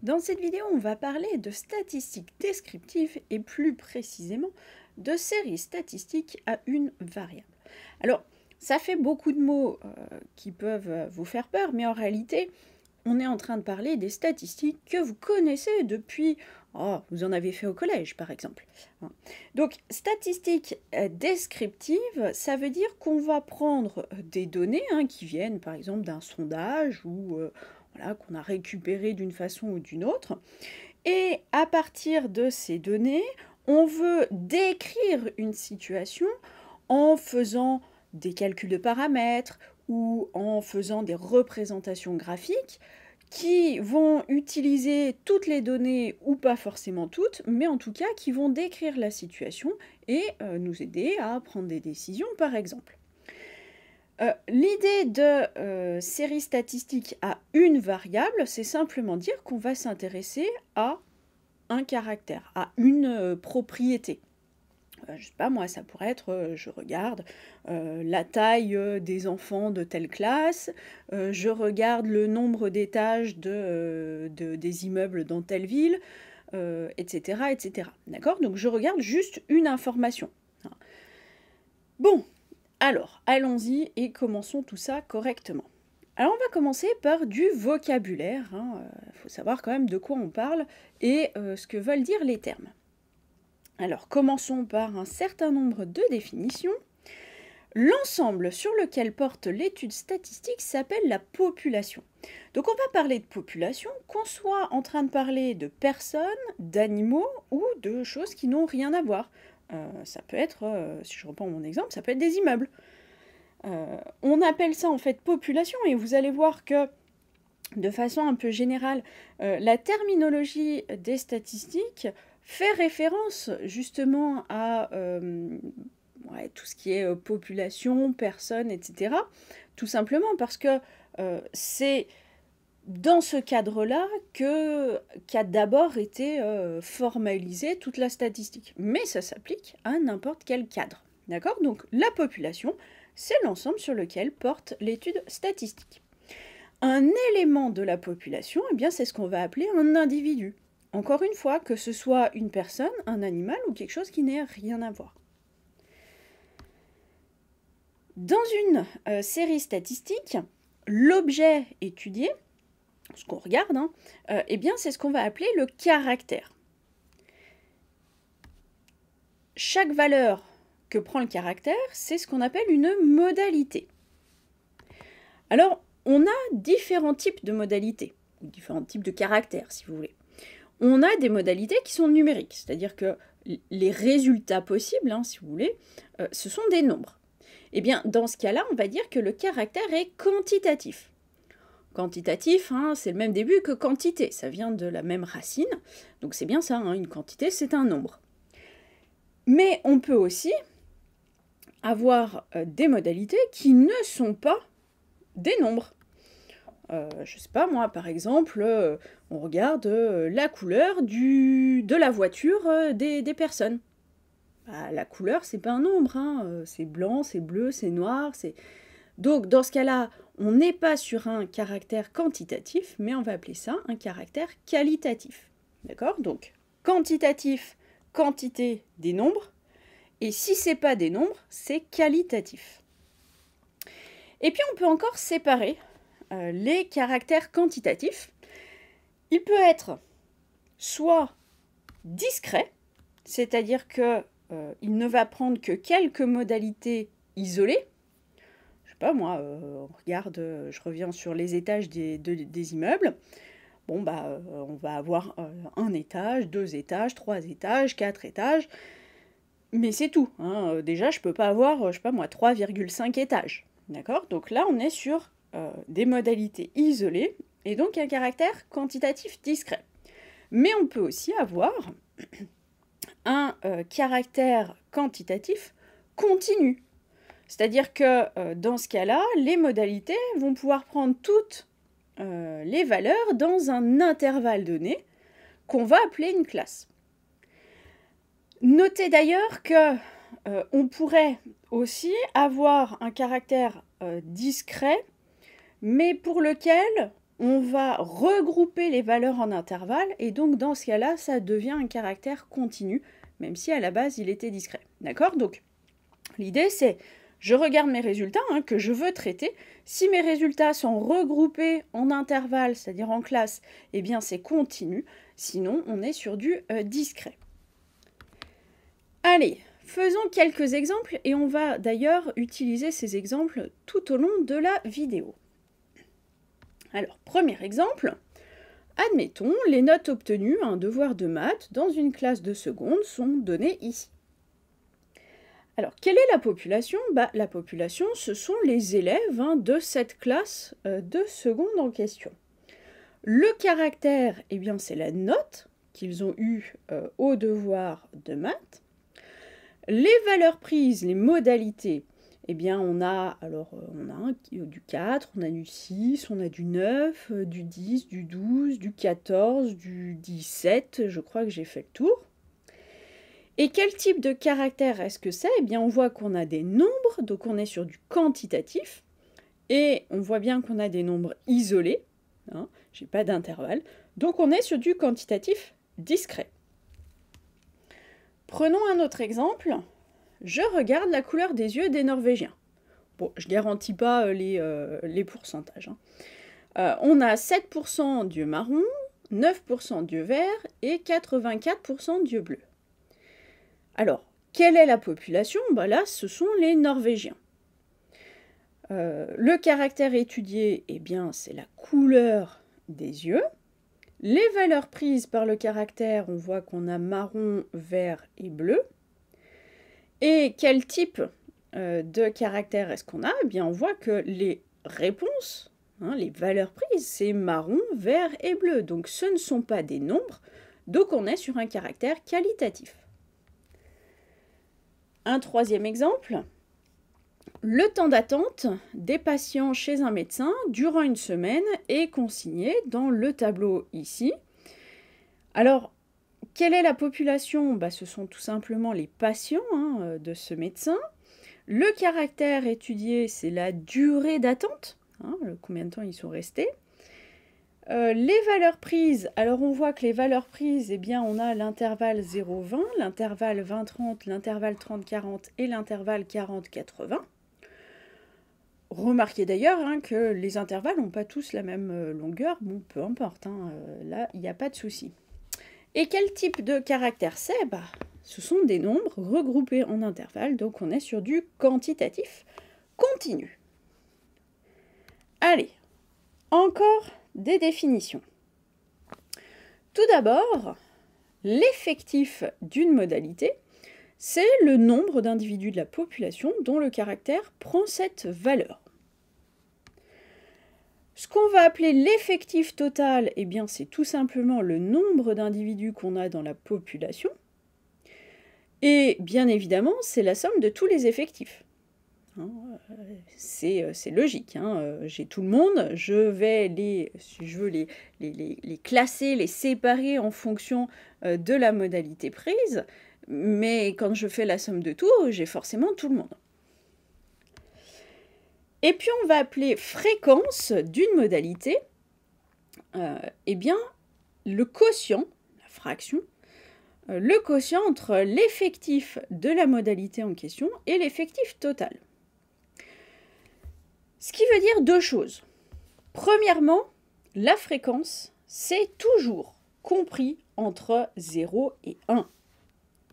Dans cette vidéo, on va parler de statistiques descriptives et plus précisément de séries statistiques à une variable. Alors, ça fait beaucoup de mots qui peuvent vous faire peur, mais en réalité, on est en train de parler des statistiques que vous connaissez depuis, vous en avez fait au collège par exemple. Donc, statistiques descriptives, ça veut dire qu'on va prendre des données qui viennent par exemple d'un sondage ou voilà, qu'on a récupéré d'une façon ou d'une autre. Et à partir de ces données, on veut décrire une situation en faisant des calculs de paramètres ou en faisant des représentations graphiques qui vont utiliser toutes les données, ou pas forcément toutes, mais en tout cas qui vont décrire la situation et nous aider à prendre des décisions, par exemple. L'idée de série statistique à une variable, c'est simplement dire qu'on va s'intéresser à un caractère, à une propriété. Je sais pas, moi, ça pourrait être, je regarde la taille des enfants de telle classe, je regarde le nombre d'étages des immeubles dans telle ville, etc., etc. D'accord? Donc je regarde juste une information. Bon, alors, allons-y et commençons tout ça correctement. Alors, on va commencer par du vocabulaire. Il faut savoir quand même de quoi on parle et ce que veulent dire les termes. Alors, commençons par un certain nombre de définitions. L'ensemble sur lequel porte l'étude statistique s'appelle la population. Donc, on va parler de population, qu'on soit en train de parler de personnes, d'animaux ou de choses qui n'ont rien à voir. Ça peut être, si je reprends mon exemple, ça peut être des immeubles. On appelle ça en fait population et vous allez voir que de façon un peu générale, la terminologie des statistiques fait référence justement à tout ce qui est population, personnes, etc. Tout simplement parce que c'est dans ce cadre-là qu'a d'abord été formalisée toute la statistique. Mais ça s'applique à n'importe quel cadre. D'accord? Donc la population, c'est l'ensemble sur lequel porte l'étude statistique. Un élément de la population, eh bien, c'est ce qu'on va appeler un individu. Encore une fois, que ce soit une personne, un animal ou quelque chose qui n'ait rien à voir. Dans une série statistique, l'objet étudié, ce qu'on regarde, eh bien, c'est ce qu'on va appeler le caractère. Chaque valeur que prend le caractère, c'est ce qu'on appelle une modalité. Alors, on a différents types de modalités, ou différents types de caractères, si vous voulez. On a des modalités qui sont numériques, c'est-à-dire que les résultats possibles, si vous voulez, ce sont des nombres. Eh bien, dans ce cas-là, on va dire que le caractère est quantitatif. Quantitatif, c'est le même début que quantité, ça vient de la même racine, donc c'est bien ça, une quantité, c'est un nombre. Mais on peut aussi avoir des modalités qui ne sont pas des nombres. Je sais pas moi, par exemple, on regarde la couleur de la voiture des personnes. La couleur, c'est pas un nombre, c'est blanc, c'est bleu, c'est noir, c'est... Donc, dans ce cas-là, on n'est pas sur un caractère quantitatif, mais on va appeler ça un caractère qualitatif. D'accord? Donc, quantitatif, quantité des nombres, et si c'est pas des nombres, c'est qualitatif. Et puis, on peut encore séparer les caractères quantitatifs. Il peut être soit discret, c'est-à-dire qu'il ne va prendre que quelques modalités isolées. Je sais pas moi, on regarde, je reviens sur les étages des immeubles. Bon, on va avoir un étage, 2 étages, 3 étages, 4 étages. Mais c'est tout. Déjà, je peux pas avoir, je sais pas moi, 3,5 étages. D'accord? Donc là, on est sur des modalités isolées et donc un caractère quantitatif discret. Mais on peut aussi avoir un caractère quantitatif continu. C'est-à-dire que dans ce cas-là, les modalités vont pouvoir prendre toutes les valeurs dans un intervalle donné qu'on va appeler une classe. Notez d'ailleurs que on pourrait aussi avoir un caractère discret, mais pour lequel on va regrouper les valeurs en intervalles, et donc dans ce cas-là, ça devient un caractère continu, même si à la base, il était discret. D'accord? Donc, l'idée, c'est, je regarde mes résultats que je veux traiter. Si mes résultats sont regroupés en intervalles, c'est-à-dire en classes, eh bien, c'est continu. Sinon, on est sur du discret. Allez, faisons quelques exemples, et on va d'ailleurs utiliser ces exemples tout au long de la vidéo. Alors, premier exemple, admettons, les notes obtenues à un devoir de maths dans une classe de seconde sont données ici. Alors, quelle est la population? La population, ce sont les élèves de cette classe de seconde en question. Le caractère, eh bien, c'est la note qu'ils ont eue au devoir de maths. Les valeurs prises, les modalités, eh bien, on a du 4, on a du 6, on a du 9, du 10, du 12, du 14, du 17, je crois que j'ai fait le tour. Et quel type de caractère est-ce que c'est? Eh bien, on voit qu'on a des nombres, donc on est sur du quantitatif, et on voit bien qu'on a des nombres isolés, j'ai pas d'intervalle, donc on est sur du quantitatif discret. Prenons un autre exemple. Je regarde la couleur des yeux des Norvégiens. Bon, je ne garantis pas les pourcentages. On a 7% d'yeux marrons, 9% d'yeux verts et 84% d'yeux bleus. Alors, quelle est la population? Là, ce sont les Norvégiens. Le caractère étudié, eh bien, c'est la couleur des yeux. Les valeurs prises par le caractère, on voit qu'on a marron, vert et bleu. Et quel type de caractère est-ce qu'on a? Eh bien, on voit que les réponses, les valeurs prises, c'est marron, vert et bleu. Donc, ce ne sont pas des nombres, donc on est sur un caractère qualitatif. Un troisième exemple, le temps d'attente des patients chez un médecin durant une semaine est consigné dans le tableau ici. Alors, quelle est la population? Ce sont tout simplement les patients de ce médecin. Le caractère étudié, c'est la durée d'attente, combien de temps ils sont restés. Les valeurs prises, alors on voit que les valeurs prises, eh bien, on a l'intervalle 0-20, l'intervalle 20-30, l'intervalle 30-40 et l'intervalle 40-80. Remarquez d'ailleurs que les intervalles n'ont pas tous la même longueur, bon, peu importe, là, il n'y a pas de souci. Et quel type de caractère c'est? Ce sont des nombres regroupés en intervalles, donc on est sur du quantitatif continu. Allez, encore des définitions. Tout d'abord, l'effectif d'une modalité, c'est le nombre d'individus de la population dont le caractère prend cette valeur. Ce qu'on va appeler l'effectif total, eh bien, c'est tout simplement le nombre d'individus qu'on a dans la population. Et bien évidemment, c'est la somme de tous les effectifs. C'est logique. J'ai tout le monde, je vais si je veux les classer, les séparer en fonction de la modalité prise. Mais quand je fais la somme de tout, j'ai forcément tout le monde. Et puis on va appeler fréquence d'une modalité, eh bien, le quotient, la fraction, le quotient entre l'effectif de la modalité en question et l'effectif total. Ce qui veut dire deux choses. Premièrement, la fréquence, c'est toujours compris entre 0 et 1.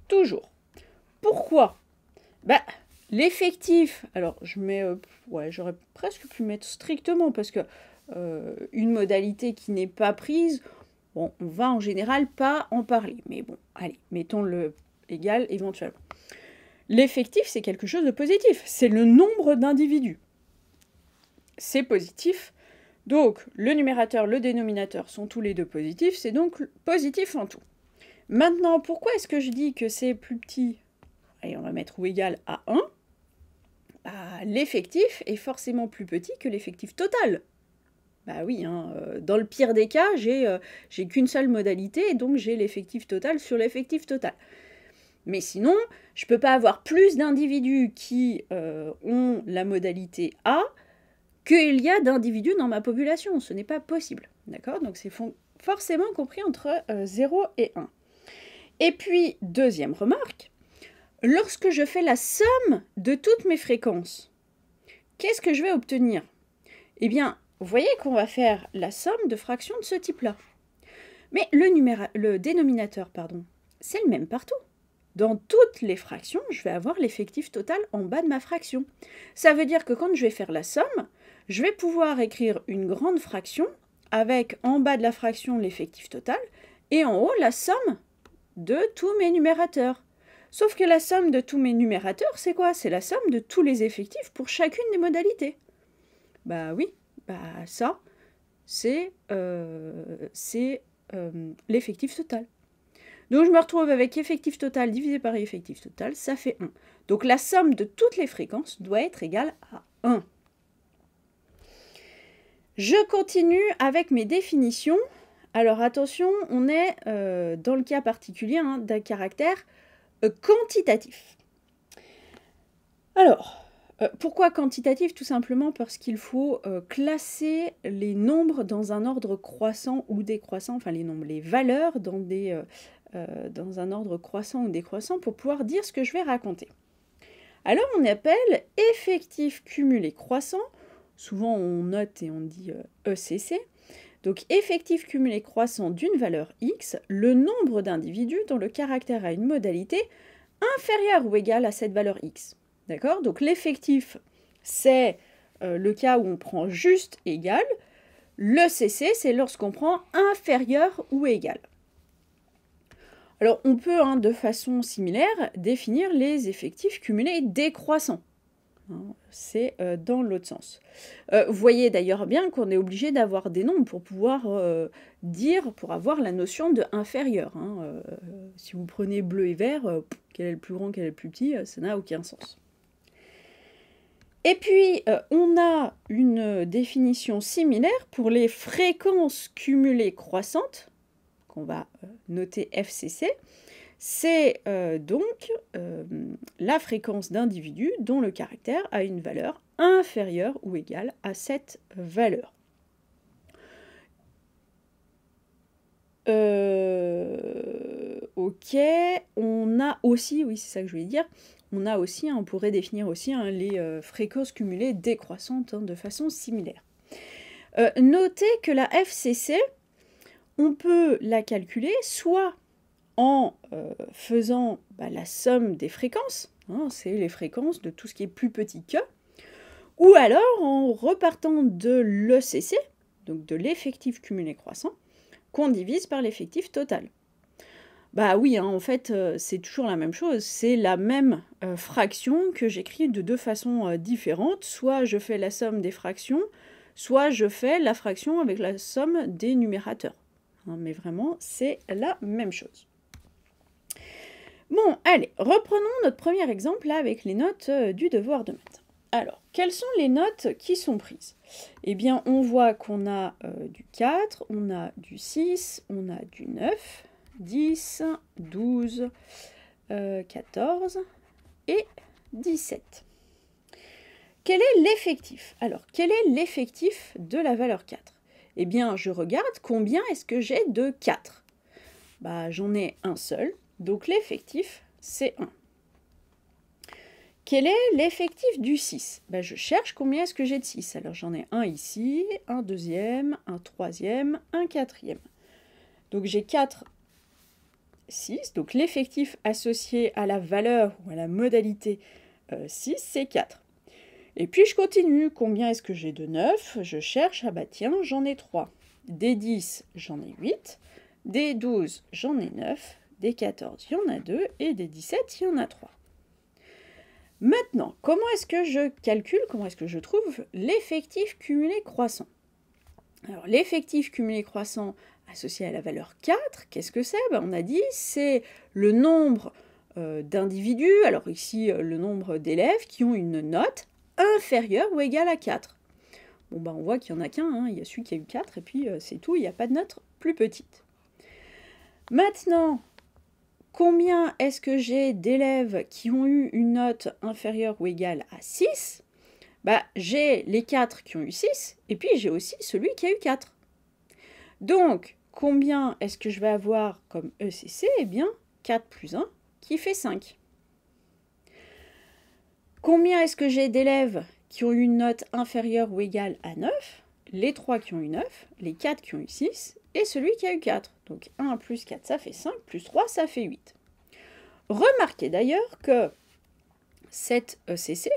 Toujours. Pourquoi? L'effectif, alors je mets, j'aurais presque pu mettre strictement parce que une modalité qui n'est pas prise, bon, on va en général pas en parler. Mais bon, allez, mettons-le égal éventuellement. L'effectif, c'est quelque chose de positif. C'est le nombre d'individus. C'est positif. Donc, le numérateur, le dénominateur sont tous les deux positifs. C'est donc positif en tout. Maintenant, pourquoi est-ce que je dis que c'est plus petit? Allez, on va mettre ou égal à 1. L'effectif est forcément plus petit que l'effectif total. Oui, dans le pire des cas, j'ai qu'une seule modalité, et donc j'ai l'effectif total sur l'effectif total. Mais sinon, je ne peux pas avoir plus d'individus qui ont la modalité A qu'il y a d'individus dans ma population. Ce n'est pas possible. D'accord? Donc c'est forcément compris entre 0 et 1. Et puis, deuxième remarque, lorsque je fais la somme de toutes mes fréquences, qu'est-ce que je vais obtenir? Eh bien, vous voyez qu'on va faire la somme de fractions de ce type-là. Mais le dénominateur, c'est le même partout. Dans toutes les fractions, je vais avoir l'effectif total en bas de ma fraction. Ça veut dire que quand je vais faire la somme, je vais pouvoir écrire une grande fraction avec en bas de la fraction l'effectif total et en haut la somme de tous mes numérateurs. Sauf que la somme de tous mes numérateurs, c'est quoi? C'est la somme de tous les effectifs pour chacune des modalités. Bah oui, ça, c'est l'effectif total. Donc je me retrouve avec effectif total divisé par effectif total, ça fait 1. Donc la somme de toutes les fréquences doit être égale à 1. Je continue avec mes définitions. Alors attention, on est dans le cas particulier d'un caractère quantitatif. Alors, pourquoi quantitatif? Tout simplement parce qu'il faut classer les nombres dans un ordre croissant ou décroissant, enfin les valeurs dans un ordre croissant ou décroissant pour pouvoir dire ce que je vais raconter. Alors on appelle effectif cumulé croissant, souvent on note et on dit ECC, donc effectif cumulé croissant d'une valeur x, le nombre d'individus dont le caractère a une modalité inférieure ou égale à cette valeur x. D'accord? Donc l'effectif, c'est le cas où on prend juste égal, le CC, c'est lorsqu'on prend inférieur ou égal. Alors, on peut, de façon similaire, définir les effectifs cumulés décroissants. C'est dans l'autre sens. Vous voyez d'ailleurs bien qu'on est obligé d'avoir des nombres pour pouvoir pour avoir la notion de inférieur. Si vous prenez bleu et vert, quel est le plus grand, quel est le plus petit, ça n'a aucun sens. Et puis, on a une définition similaire pour les fréquences cumulées croissantes, qu'on va noter FCC, c'est donc la fréquence d'individus dont le caractère a une valeur inférieure ou égale à cette valeur. Ok, on a aussi, oui c'est ça que je voulais dire, on a aussi, on pourrait définir aussi les fréquences cumulées décroissantes de façon similaire. Notez que la FCC, on peut la calculer soit en faisant la somme des fréquences, c'est les fréquences de tout ce qui est plus petit que, ou alors en repartant de l'ECC, donc de l'effectif cumulé croissant, qu'on divise par l'effectif total. Bah oui, en fait, c'est toujours la même chose, c'est la même fraction que j'écris de deux façons différentes, soit je fais la somme des fractions, soit je fais la fraction avec la somme des numérateurs. Mais vraiment, c'est la même chose. Bon, allez, reprenons notre premier exemple là, avec les notes du devoir de maths. Alors, quelles sont les notes qui sont prises? Eh bien, on voit qu'on a du 4, on a du 6, on a du 9, 10, 12, 14 et 17. Quel est l'effectif? Alors, quel est l'effectif de la valeur 4? Eh bien, je regarde combien est-ce que j'ai de 4. J'en ai un seul, donc l'effectif, c'est 1. Quel est l'effectif du 6? Je cherche combien est-ce que j'ai de 6. Alors, j'en ai un ici, un deuxième, un troisième, un quatrième. Donc, j'ai 4, 6. Donc, l'effectif associé à la valeur ou à la modalité 6, c'est 4. Et puis je continue, combien est-ce que j'ai de 9? Je cherche, tiens, j'en ai 3. Des 10, j'en ai 8. Des 12, j'en ai 9. Des 14, il y en a 2. Et des 17, il y en a 3. Maintenant, comment est-ce que je calcule, comment est-ce que je trouve l'effectif cumulé croissant? Alors l'effectif cumulé croissant associé à la valeur 4, qu'est-ce que c'est? On a dit, c'est le nombre d'individus, alors ici le nombre d'élèves qui ont une note inférieur ou égal à 4. Bon, on voit qu'il n'y en a qu'un, il y a celui qui a eu 4, et puis c'est tout, il n'y a pas de note plus petite. Maintenant, combien est-ce que j'ai d'élèves qui ont eu une note inférieure ou égale à 6? bah, j'ai les 4 qui ont eu 6, et puis j'ai aussi celui qui a eu 4. Donc, combien est-ce que je vais avoir comme ECC? Eh bien, 4 plus 1, qui fait 5. Combien est-ce que j'ai d'élèves qui ont eu une note inférieure ou égale à 9? Les 3 qui ont eu 9, les 4 qui ont eu 6, et celui qui a eu 4. Donc 1 plus 4, ça fait 5, plus 3, ça fait 8. Remarquez d'ailleurs que cette ECC,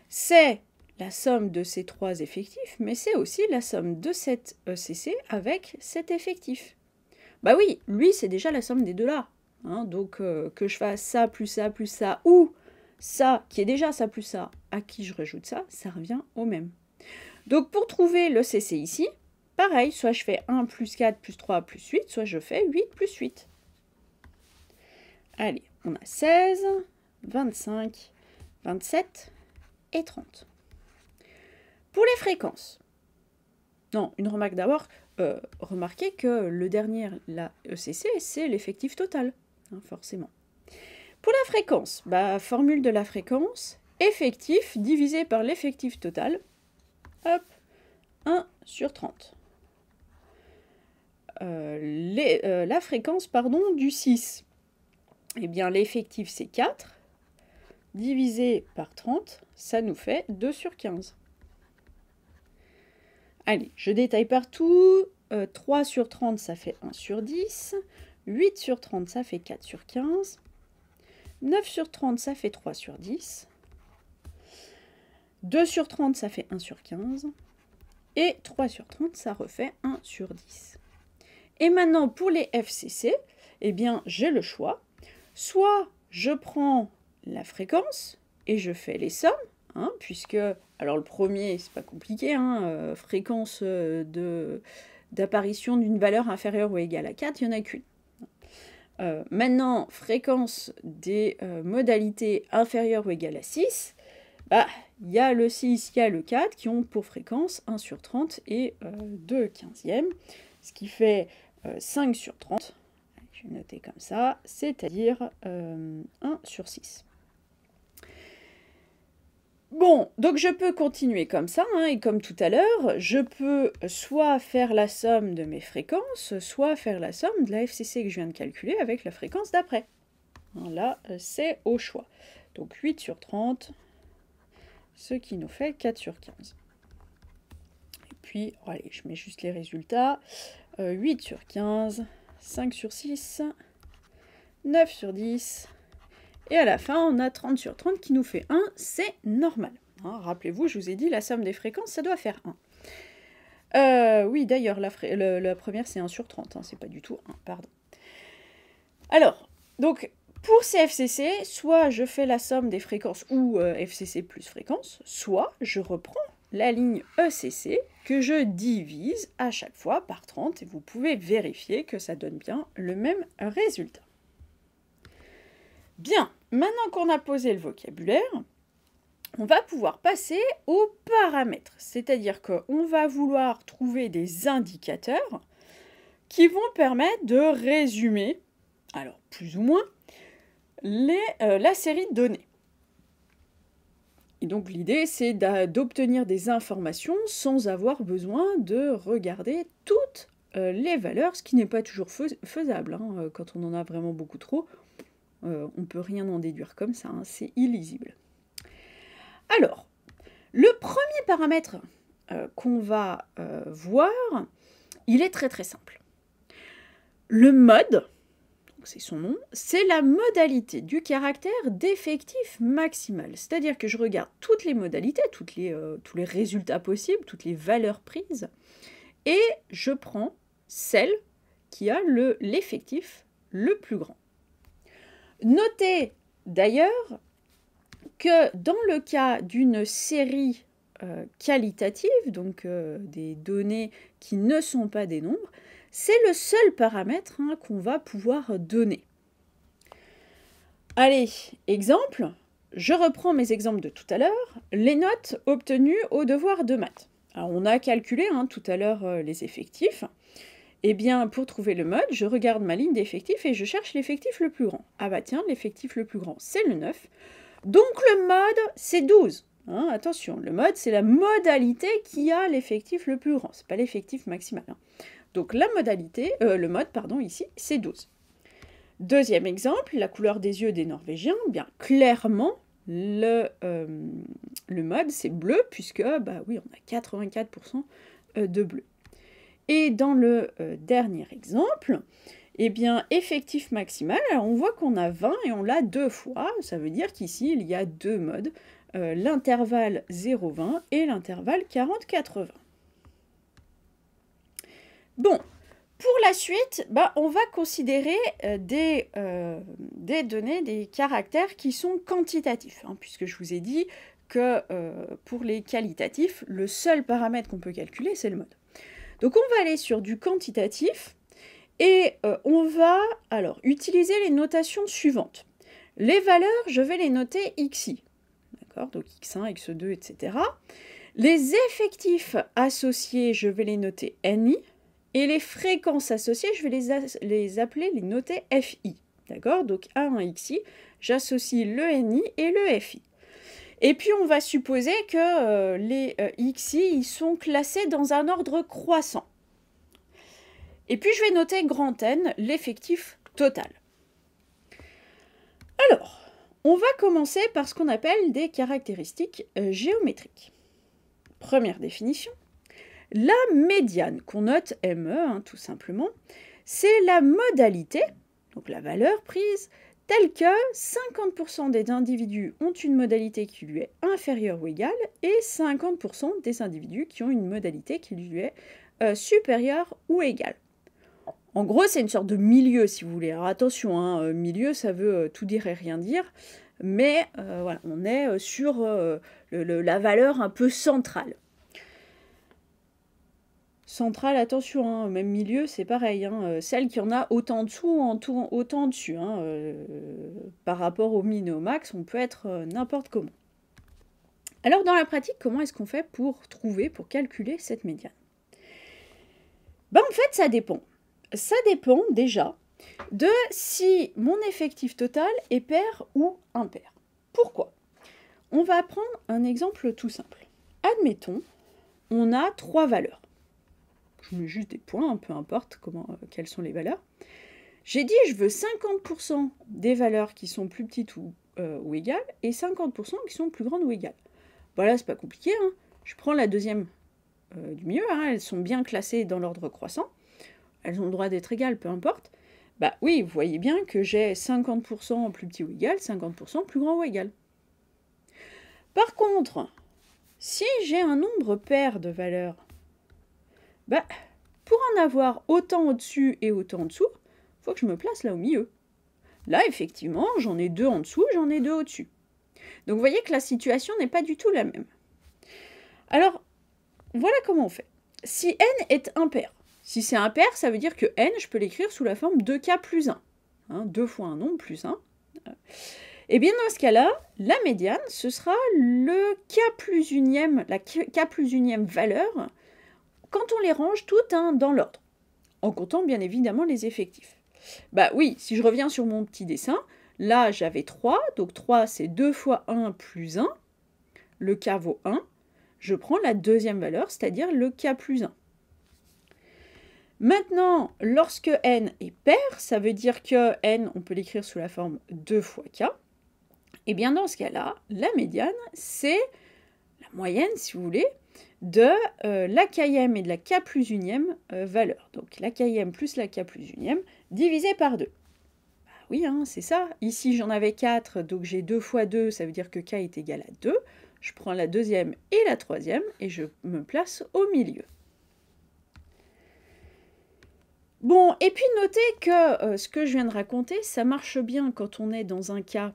c'est la somme de ces 3 effectifs, mais c'est aussi la somme de cette ECC avec cet effectif. Bah oui, lui, c'est déjà la somme des deux là. Hein, donc, que je fasse ça, ou ça, qui est déjà ça plus ça, à qui je rajoute ça, ça revient au même. Donc, pour trouver le CC ici, pareil, soit je fais 1 plus 4 plus 3 plus 8, soit je fais 8 plus 8. Allez, on a 16, 25, 27 et 30. Pour les fréquences. Non, une remarque d'abord. Remarquez que le dernier, la ECC, c'est l'effectif total, hein, forcément. Pour la fréquence, bah, formule de la fréquence, effectif divisé par l'effectif total, hop, 1 sur 30. La fréquence, pardon, du 6, eh bien l'effectif c'est 4, divisé par 30, ça nous fait 2 sur 15. Allez, je détaille partout. 3 sur 30, ça fait 1 sur 10. 8 sur 30, ça fait 4 sur 15. 9 sur 30, ça fait 3 sur 10. 2 sur 30, ça fait 1 sur 15. Et 3 sur 30, ça refait 1 sur 10. Et maintenant, pour les FCC, eh bien, j'ai le choix. Soit je prends la fréquence et je fais les sommes, hein, puisque, alors le premier, c'est pas compliqué, hein, fréquence d'apparition d'une valeur inférieure ou égale à 4, il n'y en a qu'une. Maintenant, fréquence des modalités inférieures ou égales à 6, bah, il y a le 6, il y a le 4 qui ont pour fréquence 1 sur 30 et 2 quinzièmes, ce qui fait 5 sur 30. Je vais noter comme ça, c'est-à-dire 1 sur 6. Bon, donc je peux continuer comme ça, hein, et comme tout à l'heure, je peux soit faire la somme de mes fréquences, soit faire la somme de la FCC que je viens de calculer avec la fréquence d'après. Là, c'est au choix. Donc 8 sur 30, ce qui nous fait 4 sur 15. Et puis, allez, je mets juste les résultats. 8 sur 15, 5 sur 6, 9 sur 10... Et à la fin, on a 30 sur 30 qui nous fait 1, c'est normal. Hein, rappelez-vous, je vous ai dit, la somme des fréquences, ça doit faire 1. Oui, d'ailleurs, la première, c'est 1 sur 30, hein, c'est pas du tout 1, pardon. Alors, donc, pour ces FCC, soit je fais la somme des fréquences ou FCC plus fréquence, soit je reprends la ligne ECC que je divise à chaque fois par 30, et vous pouvez vérifier que ça donne bien le même résultat. Bien, maintenant qu'on a posé le vocabulaire, on va pouvoir passer aux paramètres. C'est-à-dire qu'on va vouloir trouver des indicateurs qui vont permettre de résumer, alors plus ou moins, la série de données. Et donc l'idée, c'est d'obtenir des informations sans avoir besoin de regarder toutes les valeurs, ce qui n'est pas toujours faisable. Hein, quand on en a vraiment beaucoup trop, on ne peut rien en déduire comme ça, hein, c'est illisible. Alors, le premier paramètre qu'on va voir, il est très très simple. Le mode, c'est son nom, c'est la modalité du caractère d'effectif maximal. C'est-à-dire que je regarde toutes les modalités, tous les résultats possibles, toutes les valeurs prises, et je prends celle qui a l'effectif le plus grand. Notez d'ailleurs que dans le cas d'une série qualitative, donc des données qui ne sont pas des nombres, c'est le seul paramètre qu'on va pouvoir donner. Allez, exemple, je reprends mes exemples de tout à l'heure, les notes obtenues au devoir de maths. Alors on a calculé tout à l'heure les effectifs. Eh bien, pour trouver le mode, je regarde ma ligne d'effectifs et je cherche l'effectif le plus grand. Ah bah tiens, l'effectif le plus grand, c'est le 9. Donc le mode, c'est 12. Hein, attention, le mode, c'est la modalité qui a l'effectif le plus grand, c'est pas l'effectif maximal. Hein. Donc la modalité, le mode, pardon, ici, c'est 12. Deuxième exemple, la couleur des yeux des Norvégiens, bien clairement, le mode, c'est bleu, puisque, bah oui, on a 84% de bleu. Et dans le dernier exemple, eh bien, effectif maximal, alors on voit qu'on a 20 et on l'a 2 fois, ça veut dire qu'ici, il y a 2 modes, l'intervalle 0,20 et l'intervalle 40,80. Bon, pour la suite, bah, on va considérer des données, des caractères qui sont quantitatifs, hein, puisque je vous ai dit que pour les qualitatifs, le seul paramètre qu'on peut calculer, c'est le mode. Donc on va aller sur du quantitatif et on va alors utiliser les notations suivantes. Les valeurs, je vais les noter xi, d'accord, donc x1, x2, etc. Les effectifs associés, je vais les noter ni. Et les fréquences associées, je vais les appeler, les noter FI. D'accord? Donc à un XI, j'associe le NI et le FI. Et puis on va supposer que les XI ils sont classés dans un ordre croissant. Et puis je vais noter grand N, l'effectif total. Alors, on va commencer par ce qu'on appelle des caractéristiques géométriques. Première définition. La médiane, qu'on note ME, hein, tout simplement, c'est la modalité, donc la valeur prise, telle que 50% des individus ont une modalité qui lui est inférieure ou égale et 50% des individus qui ont une modalité qui lui est supérieure ou égale. En gros, c'est une sorte de milieu, si vous voulez. Alors attention, hein, milieu, ça veut tout dire et rien dire, mais voilà, on est sur la valeur un peu centrale. Centrale, attention, hein, même milieu, c'est pareil. Hein, celle qui en a autant en dessous, autant dessus. Hein, par rapport au min et au max, on peut être n'importe comment. Alors, dans la pratique, comment est-ce qu'on fait pour calculer cette médiane? Ben, en fait, ça dépend. Ça dépend déjà de si mon effectif total est pair ou impair. Pourquoi? On va prendre un exemple tout simple. Admettons, on a 3 valeurs. Je mets juste des points, peu importe quelles sont les valeurs. J'ai dit je veux 50% des valeurs qui sont plus petites ou égales et 50% qui sont plus grandes ou égales. Voilà, c'est pas compliqué. Hein. Je prends la deuxième du milieu, hein, elles sont bien classées dans l'ordre croissant. Elles ont le droit d'être égales, peu importe. Bah oui, vous voyez bien que j'ai 50% plus petit ou égal, 50% plus grand ou égal. Par contre, si j'ai un nombre pair de valeurs, bah, pour en avoir autant au-dessus et autant en dessous, il faut que je me place là au milieu. Là, effectivement, j'en ai 2 en dessous, j'en ai 2 au-dessus. Donc, vous voyez que la situation n'est pas du tout la même. Alors, voilà comment on fait. Si n est impair, si c'est impair, ça veut dire que n, je peux l'écrire sous la forme 2k plus 1. Hein, 2 fois un nombre plus 1. Et bien, dans ce cas-là, la médiane, ce sera le k plus unième, la k plus unième valeur quand on les range toutes dans l'ordre, en comptant bien évidemment les effectifs. Bah oui, si je reviens sur mon petit dessin, là j'avais 3, donc 3 c'est 2 fois 1 plus 1, le k vaut 1, je prends la deuxième valeur, c'est-à-dire le k plus 1. Maintenant, lorsque n est pair, ça veut dire que n, on peut l'écrire sous la forme 2 fois k, et bien dans ce cas-là, la médiane, c'est la moyenne, si vous voulez, de la km et de la k plus unième valeur. Donc la km plus la k plus unième divisé par 2. Bah oui, hein, c'est ça. Ici, j'en avais 4, donc j'ai 2 fois 2, ça veut dire que k est égal à 2. Je prends la deuxième et la troisième et je me place au milieu. Bon, et puis notez que ce que je viens de raconter, ça marche bien quand on est dans un cas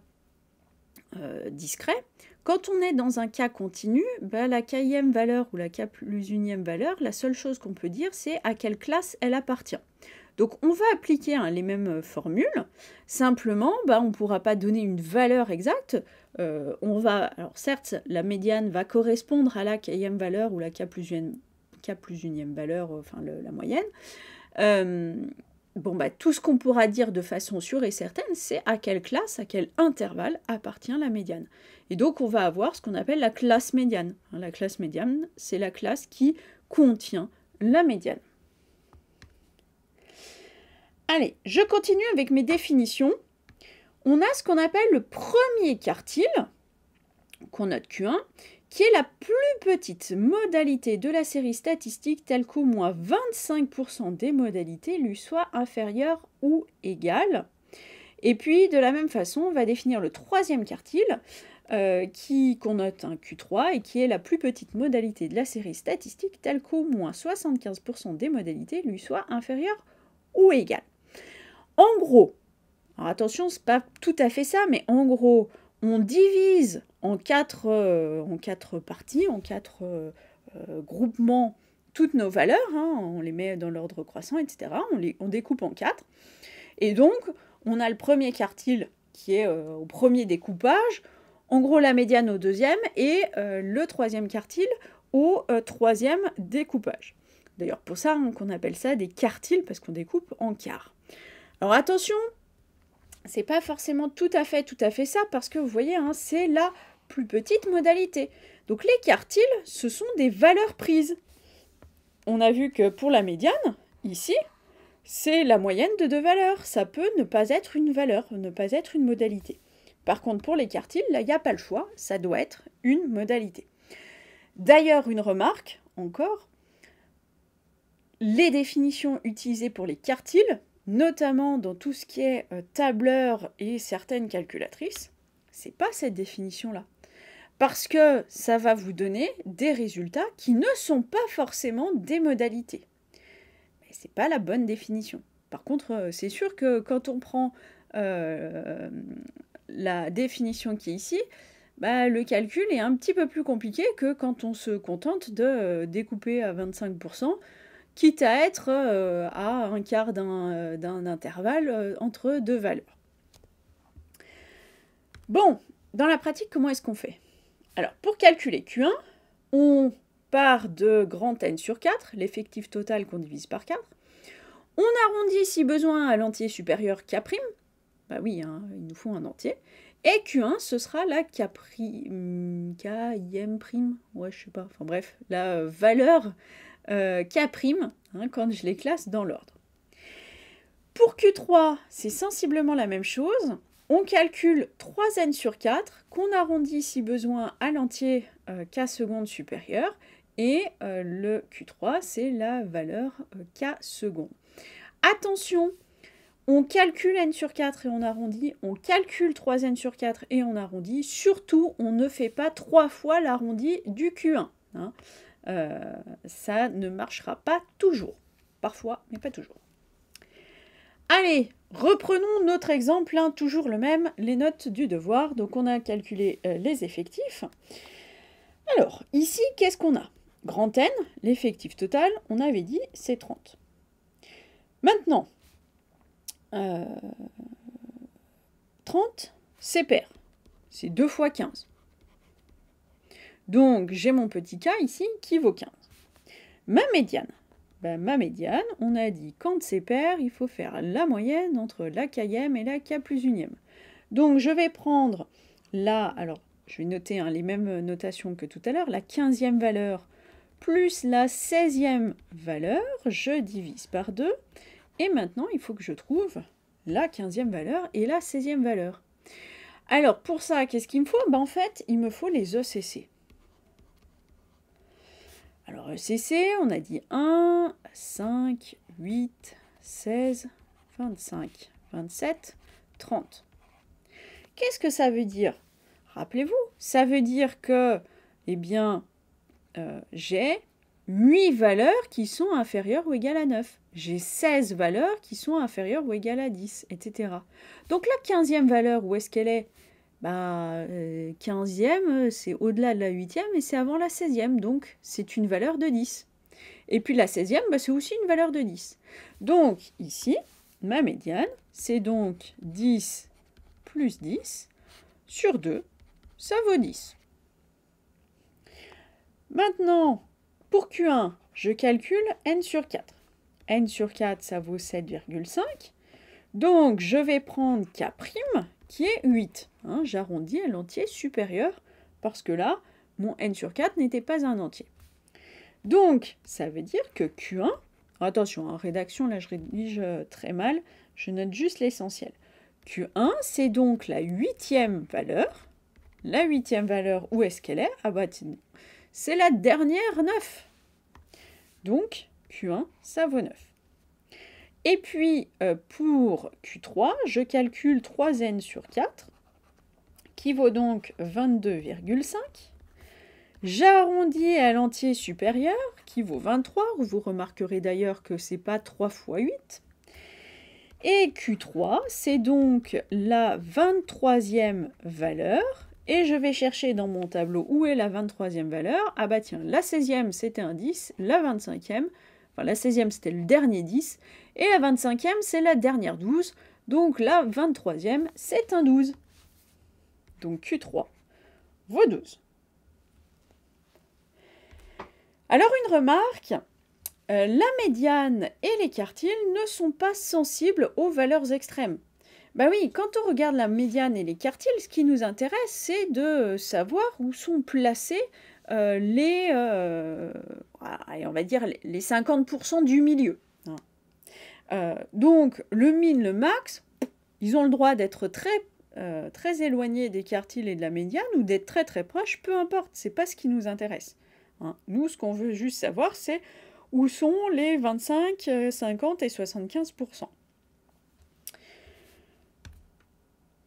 discret. Quand on est dans un cas continu, bah, la kème valeur ou la k plus unième valeur, la seule chose qu'on peut dire, c'est à quelle classe elle appartient. Donc on va appliquer les mêmes formules, simplement, bah, on ne pourra pas donner une valeur exacte. Alors certes, la médiane va correspondre à la kème valeur ou la k plus unième valeur, enfin la moyenne. bon, bah, tout ce qu'on pourra dire de façon sûre et certaine, c'est à quelle classe, à quel intervalle appartient la médiane. Et donc, on va avoir ce qu'on appelle la classe médiane. La classe médiane, c'est la classe qui contient la médiane. Allez, je continue avec mes définitions. On a ce qu'on appelle le premier quartile, qu'on note Q1, qui est la plus petite modalité de la série statistique telle qu'au moins 25% des modalités lui soient inférieures ou égales. Et puis, de la même façon, on va définir le troisième quartile, qu'on note un Q3 et qui est la plus petite modalité de la série statistique telle qu'au moins 75% des modalités lui soient inférieures ou égales. En gros, alors attention, c'est pas tout à fait ça, mais en gros, on divise en quatre parties, en quatre groupements, toutes nos valeurs, on les met dans l'ordre croissant, etc. On découpe en quatre. Et donc, on a le premier quartile qui est au premier découpage, en gros la médiane au deuxième, et le troisième quartile au troisième découpage. D'ailleurs, pour ça, qu'on appelle ça des quartiles, parce qu'on découpe en quarts. Alors attention, c'est pas forcément tout à fait ça, parce que vous voyez, c'est la plus petite modalité. Donc les quartiles, ce sont des valeurs prises. On a vu que pour la médiane, ici, c'est la moyenne de deux valeurs. Ça peut ne pas être une valeur, ne pas être une modalité. Par contre, pour les quartiles, là, il n'y a pas le choix, ça doit être une modalité. D'ailleurs, une remarque, encore, les définitions utilisées pour les quartiles, notamment dans tout ce qui est tableur et certaines calculatrices, c'est pas cette définition-là. Parce que ça va vous donner des résultats qui ne sont pas forcément des modalités. Mais c'est pas la bonne définition. Par contre, c'est sûr que quand on prend la définition qui est ici, le calcul est un petit peu plus compliqué que quand on se contente de découper à 25%, quitte à être à un quart d'un intervalle entre deux valeurs. Bon, dans la pratique, comment est-ce qu'on fait? Alors, pour calculer Q1, on part de grand N sur 4, l'effectif total qu'on divise par 4. On arrondit si besoin à l'entier supérieur K'. Bah oui, il nous faut un entier. Et Q1, ce sera la K', ouais, je sais pas, enfin bref, la valeur K', quand je les classe dans l'ordre. Pour Q3, c'est sensiblement la même chose. On calcule 3n sur 4, qu'on arrondit si besoin à l'entier K seconde supérieure, et le Q3, c'est la valeur K seconde. Attention, on calcule n sur 4 et on arrondit, on calcule 3n sur 4 et on arrondit. Surtout, on ne fait pas 3 fois l'arrondi du Q1. Ça ne marchera pas toujours. Parfois, mais pas toujours. Allez, reprenons notre exemple, toujours le même, les notes du devoir. Donc on a calculé les effectifs. Alors, ici, qu'est-ce qu'on a? Grand N, l'effectif total, on avait dit, c'est 30. Maintenant, 30, c'est pair. C'est 2 fois 15. Donc, j'ai mon petit k ici qui vaut 15. Ma médiane. Ma médiane, on a dit, quand c'est pair, il faut faire la moyenne entre la kème et la k plus unième. Donc, je vais prendre la, alors, je vais noter les mêmes notations que tout à l'heure, la 15e valeur plus la 16e valeur, je divise par 2, et maintenant, il faut que je trouve la 15e valeur et la 16e valeur. Alors, pour ça, qu'est-ce qu'il me faut? En fait, il me faut les ECC. Alors, ECC, on a dit 1, 5, 8, 16, 25, 27, 30. Qu'est-ce que ça veut dire? Rappelez-vous, ça veut dire que, j'ai 8 valeurs qui sont inférieures ou égales à 9. J'ai 16 valeurs qui sont inférieures ou égales à 10, etc. Donc la 15e valeur, où est-ce qu'elle est? 15e, c'est au-delà de la 8e et c'est avant la 16e, donc c'est une valeur de 10. Et puis la 16e, c'est aussi une valeur de 10. Donc ici, ma médiane, c'est donc 10 plus 10 sur 2, ça vaut 10. Maintenant, pour Q1, je calcule n sur 4. n sur 4, ça vaut 7,5. Donc, je vais prendre K' qui est 8. Hein, j'arrondis à l'entier supérieur parce que là, mon n sur 4 n'était pas un entier. Donc, ça veut dire que Q1, attention, en rédaction, là je rédige très mal, je note juste l'essentiel. Q1, c'est donc la 8e valeur. La 8e valeur, où est-ce qu'elle est? Ah bah, c'est la dernière 9. Donc, Q1, ça vaut 9. Et puis, pour Q3, je calcule 3n sur 4, qui vaut donc 22,5. J'arrondis à l'entier supérieur, qui vaut 23. Vous remarquerez d'ailleurs que ce n'est pas 3 fois 8. Et Q3, c'est donc la 23e valeur. Et je vais chercher dans mon tableau où est la 23e valeur. Ah bah tiens, la 16e, c'était un 10. La 25e, enfin la 16e, c'était le dernier 10. Et la 25e, c'est la dernière 12. Donc la 23e, c'est un 12. Donc Q3 vaut 12. Alors une remarque, la médiane et les quartiles ne sont pas sensibles aux valeurs extrêmes. Ben oui, quand on regarde la médiane et les quartiles, ce qui nous intéresse, c'est de savoir où sont placés on va dire les 50% du milieu. Donc le min, le max, ils ont le droit d'être très éloignés des quartiles et de la médiane ou d'être très très proches, peu importe, c'est pas ce qui nous intéresse. Nous, ce qu'on veut juste savoir, c'est où sont les 25, 50 et 75%.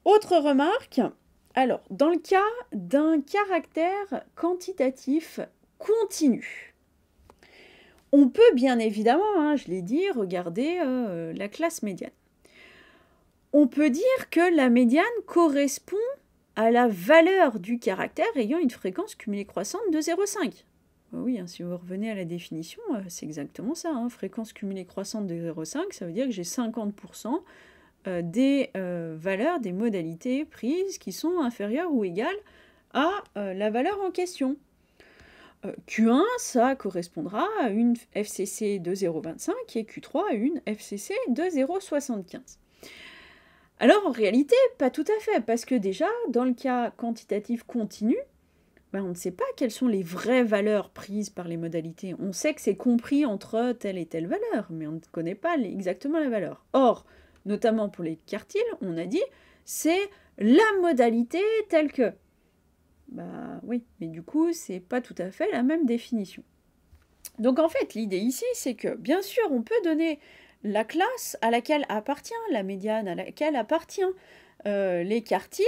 Autre remarque, alors, dans le cas d'un caractère quantitatif continu, on peut bien évidemment, je l'ai dit, regarder la classe médiane. On peut dire que la médiane correspond à la valeur du caractère ayant une fréquence cumulée croissante de 0,5. Oui, si vous revenez à la définition, c'est exactement ça. Fréquence cumulée croissante de 0,5, ça veut dire que j'ai 50% des valeurs, des modalités prises qui sont inférieures ou égales à la valeur en question. Q1, ça correspondra à une FCC de 0,25 et Q3 à une FCC de 0,75. Alors en réalité, pas tout à fait, parce que déjà, dans le cas quantitatif continu, on ne sait pas quelles sont les vraies valeurs prises par les modalités. On sait que c'est compris entre telle et telle valeur, mais on ne connaît pas exactement la valeur. Or, notamment pour les quartiles, on a dit, c'est la modalité telle que. Bah oui, mais du coup, c'est pas tout à fait la même définition. Donc en fait, l'idée ici, c'est que, bien sûr, on peut donner la classe à laquelle appartient la médiane, à laquelle appartient les quartiles,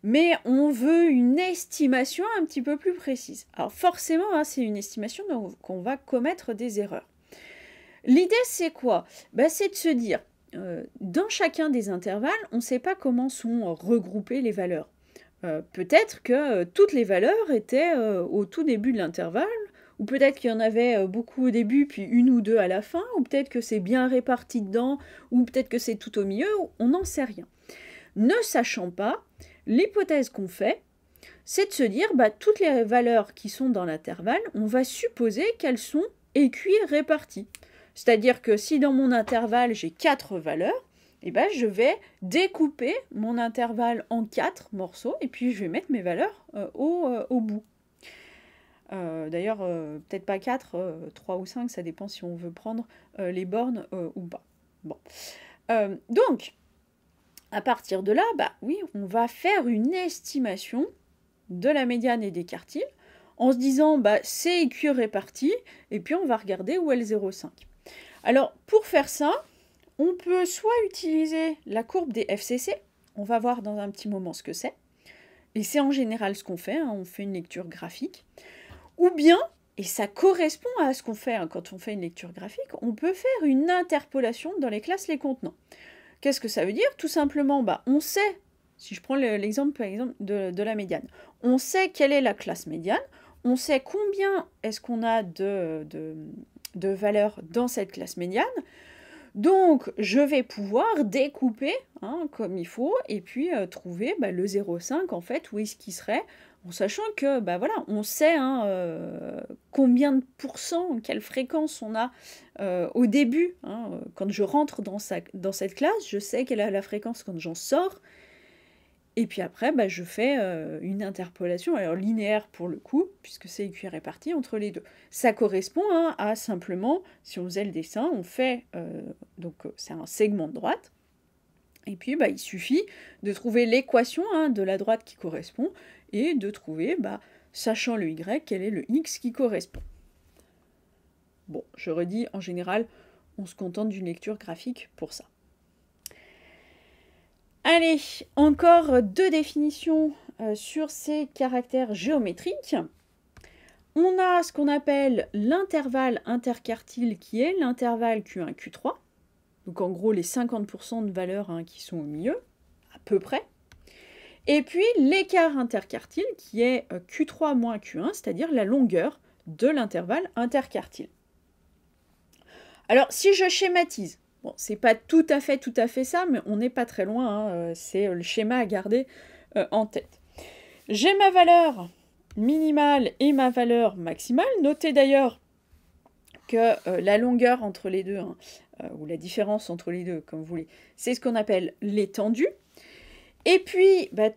mais on veut une estimation un petit peu plus précise. Alors forcément, c'est une estimation qu'on va commettre des erreurs. L'idée, c'est quoi? C'est de se dire, dans chacun des intervalles, on ne sait pas comment sont regroupées les valeurs. Peut-être que toutes les valeurs étaient au tout début de l'intervalle, ou peut-être qu'il y en avait beaucoup au début, puis une ou deux à la fin, ou peut-être que c'est bien réparti dedans, ou peut-être que c'est tout au milieu, on n'en sait rien. Ne sachant pas, l'hypothèse qu'on fait, c'est de se dire, toutes les valeurs qui sont dans l'intervalle, on va supposer qu'elles sont équiréparties. C'est-à-dire que si dans mon intervalle, j'ai 4 valeurs, je vais découper mon intervalle en 4 morceaux, et puis je vais mettre mes valeurs au bout. D'ailleurs, peut-être pas 4, 3 ou 5, ça dépend si on veut prendre les bornes ou pas. Bon. Donc, à partir de là, oui, on va faire une estimation de la médiane et des quartiles en se disant, c'est équiréparti, et puis on va regarder où est le 0,5. Alors, pour faire ça, on peut soit utiliser la courbe des FCC, on va voir dans un petit moment ce que c'est, et c'est en général ce qu'on fait, on fait une lecture graphique, ou bien, et ça correspond à ce qu'on fait quand on fait une lecture graphique, on peut faire une interpolation dans les classes les contenants. Qu'est-ce que ça veut dire? Tout simplement, on sait, si je prends l'exemple par exemple de la médiane, on sait quelle est la classe médiane, on sait combien est-ce qu'on a de valeurs dans cette classe médiane, donc je vais pouvoir découper comme il faut et puis trouver le 0,5 en fait, où est-ce qu'il serait en sachant que, bah voilà, on sait hein, combien de pourcents, quelle fréquence on a au début. Hein, quand je rentre dans cette classe, je sais quelle est la fréquence quand j'en sors. Et puis après, bah, je fais une interpolation, alors linéaire pour le coup, puisque c'est équiréparti entre les deux. Ça correspond hein, à simplement, si on faisait le dessin, on fait, donc c'est un segment de droite, et puis bah, il suffit de trouver l'équation hein, de la droite qui correspond, et de trouver, bah, sachant le y, quel est le x qui correspond. Bon, je redis, en général, on se contente d'une lecture graphique pour ça. Allez, encore 2 définitions sur ces caractères géométriques. On a ce qu'on appelle l'intervalle interquartile qui est l'intervalle Q1, Q3. Donc en gros les 50% de valeurs hein, qui sont au milieu, à peu près. Et puis l'écart interquartile qui est Q3 moins Q1, c'est-à-dire la longueur de l'intervalle interquartile. Alors si je schématise, bon, c'est pas tout à fait ça, mais on n'est pas très loin, hein, c'est le schéma à garder en tête. J'ai ma valeur minimale et ma valeur maximale. Notez d'ailleurs que la longueur entre les deux, hein, ou la différence entre les deux, comme vous voulez, c'est ce qu'on appelle l'étendue. Et puis, bah,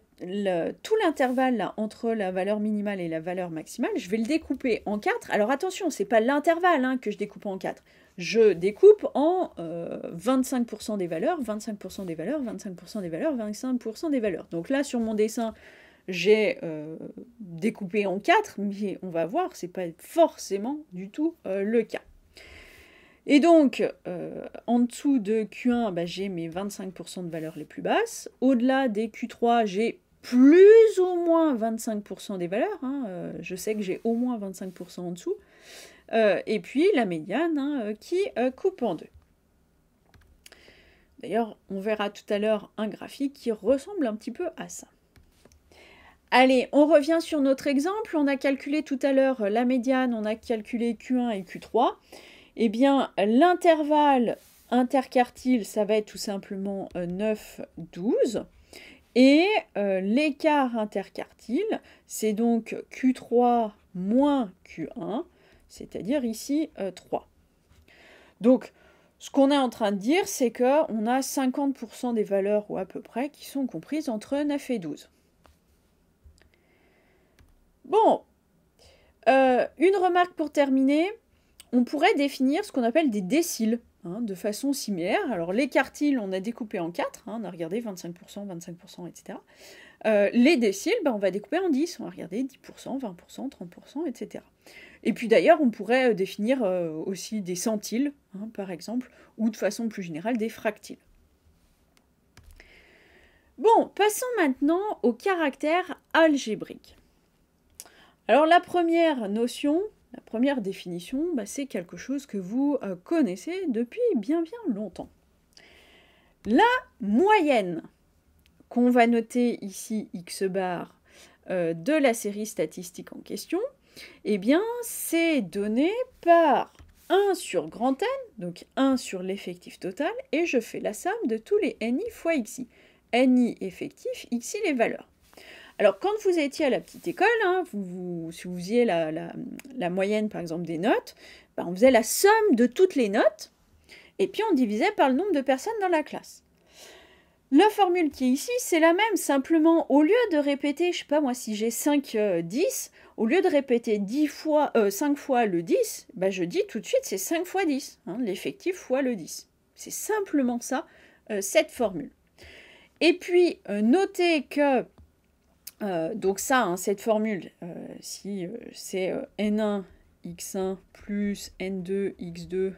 tout l'intervalle là, entre la valeur minimale et la valeur maximale, je vais le découper en 4. Alors attention, c'est pas l'intervalle hein, que je découpe en 4. Je découpe en 25% des valeurs, 25% des valeurs, 25% des valeurs, 25% des valeurs. Donc là, sur mon dessin, j'ai découpé en 4, mais on va voir, c'est pas forcément du tout le cas. Et donc, en dessous de Q1, bah, j'ai mes 25% de valeurs les plus basses. Au-delà des Q3, j'ai plus ou moins 25% des valeurs. Hein, je sais que j'ai au moins 25% en dessous. Et puis la médiane hein, qui coupe en deux. D'ailleurs, on verra tout à l'heure un graphique qui ressemble un petit peu à ça. Allez, on revient sur notre exemple. On a calculé tout à l'heure la médiane, on a calculé Q1 et Q3. Eh bien, l'intervalle interquartile, ça va être tout simplement 9, 12. Et l'écart interquartile, c'est donc Q3 moins Q1, c'est-à-dire ici 3. Donc, ce qu'on est en train de dire, c'est qu'on a 50% des valeurs, ou à peu près, qui sont comprises entre 9 et 12. Bon, une remarque pour terminer. On pourrait définir ce qu'on appelle des déciles, hein, de façon similaire. Alors les quartiles, on a découpé en 4, hein, on a regardé 25%, 25%, etc. Les déciles, ben, on va découper en 10, on va regarder 10%, 20%, 30%, etc. Et puis d'ailleurs, on pourrait définir aussi des centiles, hein, par exemple, ou de façon plus générale, des fractiles. Bon, passons maintenant aux caractères algébriques. Alors la première notion, la première définition, bah, c'est quelque chose que vous connaissez depuis bien longtemps. La moyenne qu'on va noter ici, x bar, de la série statistique en question, eh bien, c'est donné par 1 sur grand N, donc 1 sur l'effectif total, et je fais la somme de tous les NI fois XI. NI effectif, XI les valeurs. Alors, quand vous étiez à la petite école, hein, si vous faisiez la moyenne, par exemple, des notes, ben, on faisait la somme de toutes les notes, et puis on divisait par le nombre de personnes dans la classe. La formule qui est ici, c'est la même, simplement, au lieu de répéter, je sais pas moi, si j'ai 5, 10, au lieu de répéter 5 fois le 10, ben, je dis tout de suite, c'est 5 fois 10, hein, l'effectif fois le 10. C'est simplement ça, cette formule. Et puis, notez que donc ça, hein, cette formule, si c'est N1 x1 plus N2 x2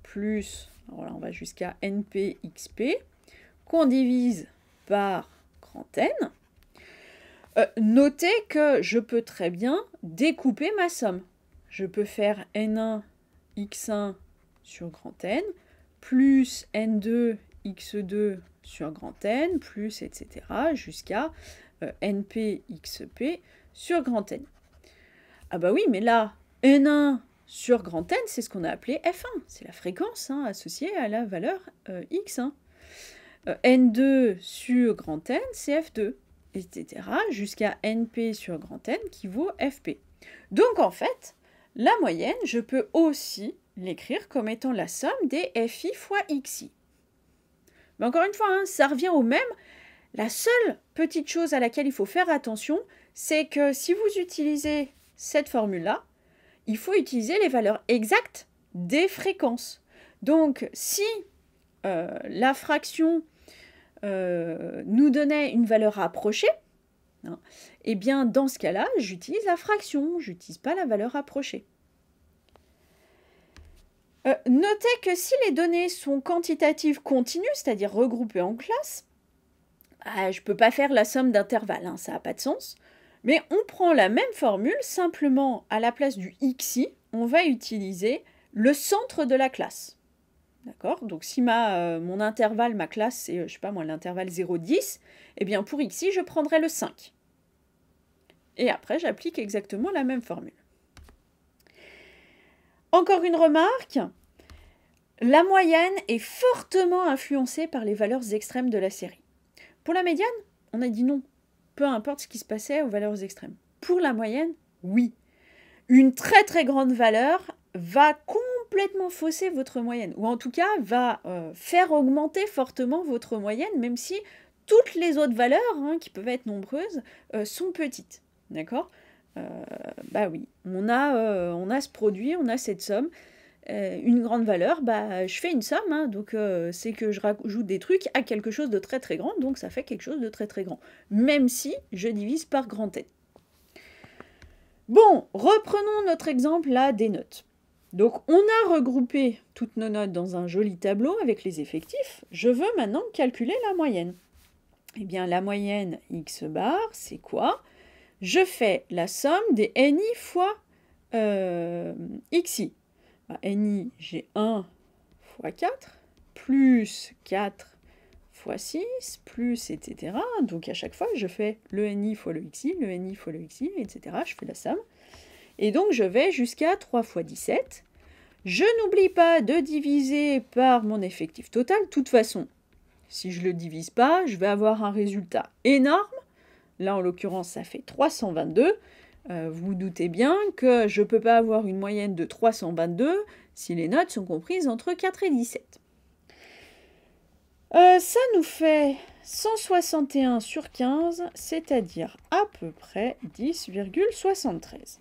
plus, alors là on va jusqu'à NP xp, qu'on divise par grand N, notez que je peux très bien découper ma somme. Je peux faire N1 x1 sur grand N, plus N2 x2 sur grand N, plus etc. jusqu'à NP xp sur grand N. Ah bah oui, mais là, N1 sur grand N, c'est ce qu'on a appelé F1. C'est la fréquence hein, associée à la valeur X1. N2 sur grand N, c'est F2. etc. jusqu'à NP sur grand N qui vaut FP. Donc en fait, la moyenne, je peux aussi l'écrire comme étant la somme des FI fois XI. Mais encore une fois, hein, ça revient au même. La seule petite chose à laquelle il faut faire attention, c'est que si vous utilisez cette formule-là, il faut utiliser les valeurs exactes des fréquences. Donc, si la fraction nous donnait une valeur rapprochée, hein, eh bien, dans ce cas-là, j'utilise la fraction, je n'utilise pas la valeur rapprochée. Notez que si les données sont quantitatives continues, c'est-à-dire regroupées en classes, je ne peux pas faire la somme d'intervalles, hein, ça n'a pas de sens. Mais on prend la même formule, simplement à la place du xi, on va utiliser le centre de la classe. D'accord? Donc si mon intervalle, ma classe, c'est, je ne sais pas moi, l'intervalle 0,10, eh bien pour xi, je prendrai le 5. Et après, j'applique exactement la même formule. Encore une remarque, la moyenne est fortement influencée par les valeurs extrêmes de la série. Pour la médiane, on a dit non, peu importe ce qui se passait aux valeurs extrêmes. Pour la moyenne, oui. Une très très grande valeur va complètement fausser votre moyenne, ou en tout cas va faire augmenter fortement votre moyenne, même si toutes les autres valeurs, hein, qui peuvent être nombreuses, sont petites. D'accord? Bah oui, on a ce produit, on a cette somme, une grande valeur, bah, je fais une somme, hein, donc c'est que je rajoute des trucs à quelque chose de très très grand, donc ça fait quelque chose de très très grand, même si je divise par grand N. Bon, reprenons notre exemple là des notes. Donc on a regroupé toutes nos notes dans un joli tableau avec les effectifs. Je veux maintenant calculer la moyenne. Eh bien la moyenne x bar, c'est quoi? Je fais la somme des ni fois xi. Ni, j'ai 1 fois 4, plus 4 fois 6, plus, etc. Donc à chaque fois, je fais le ni fois le xi, le ni fois le xi, etc. Je fais la somme. Et donc je vais jusqu'à 3 fois 17. Je n'oublie pas de diviser par mon effectif total. De toute façon, si je ne le divise pas, je vais avoir un résultat énorme. Là, en l'occurrence, ça fait 322. Vous vous doutez bien que je ne peux pas avoir une moyenne de 322 si les notes sont comprises entre 4 et 17. Ça nous fait 161 sur 15, c'est-à-dire à peu près 10,73.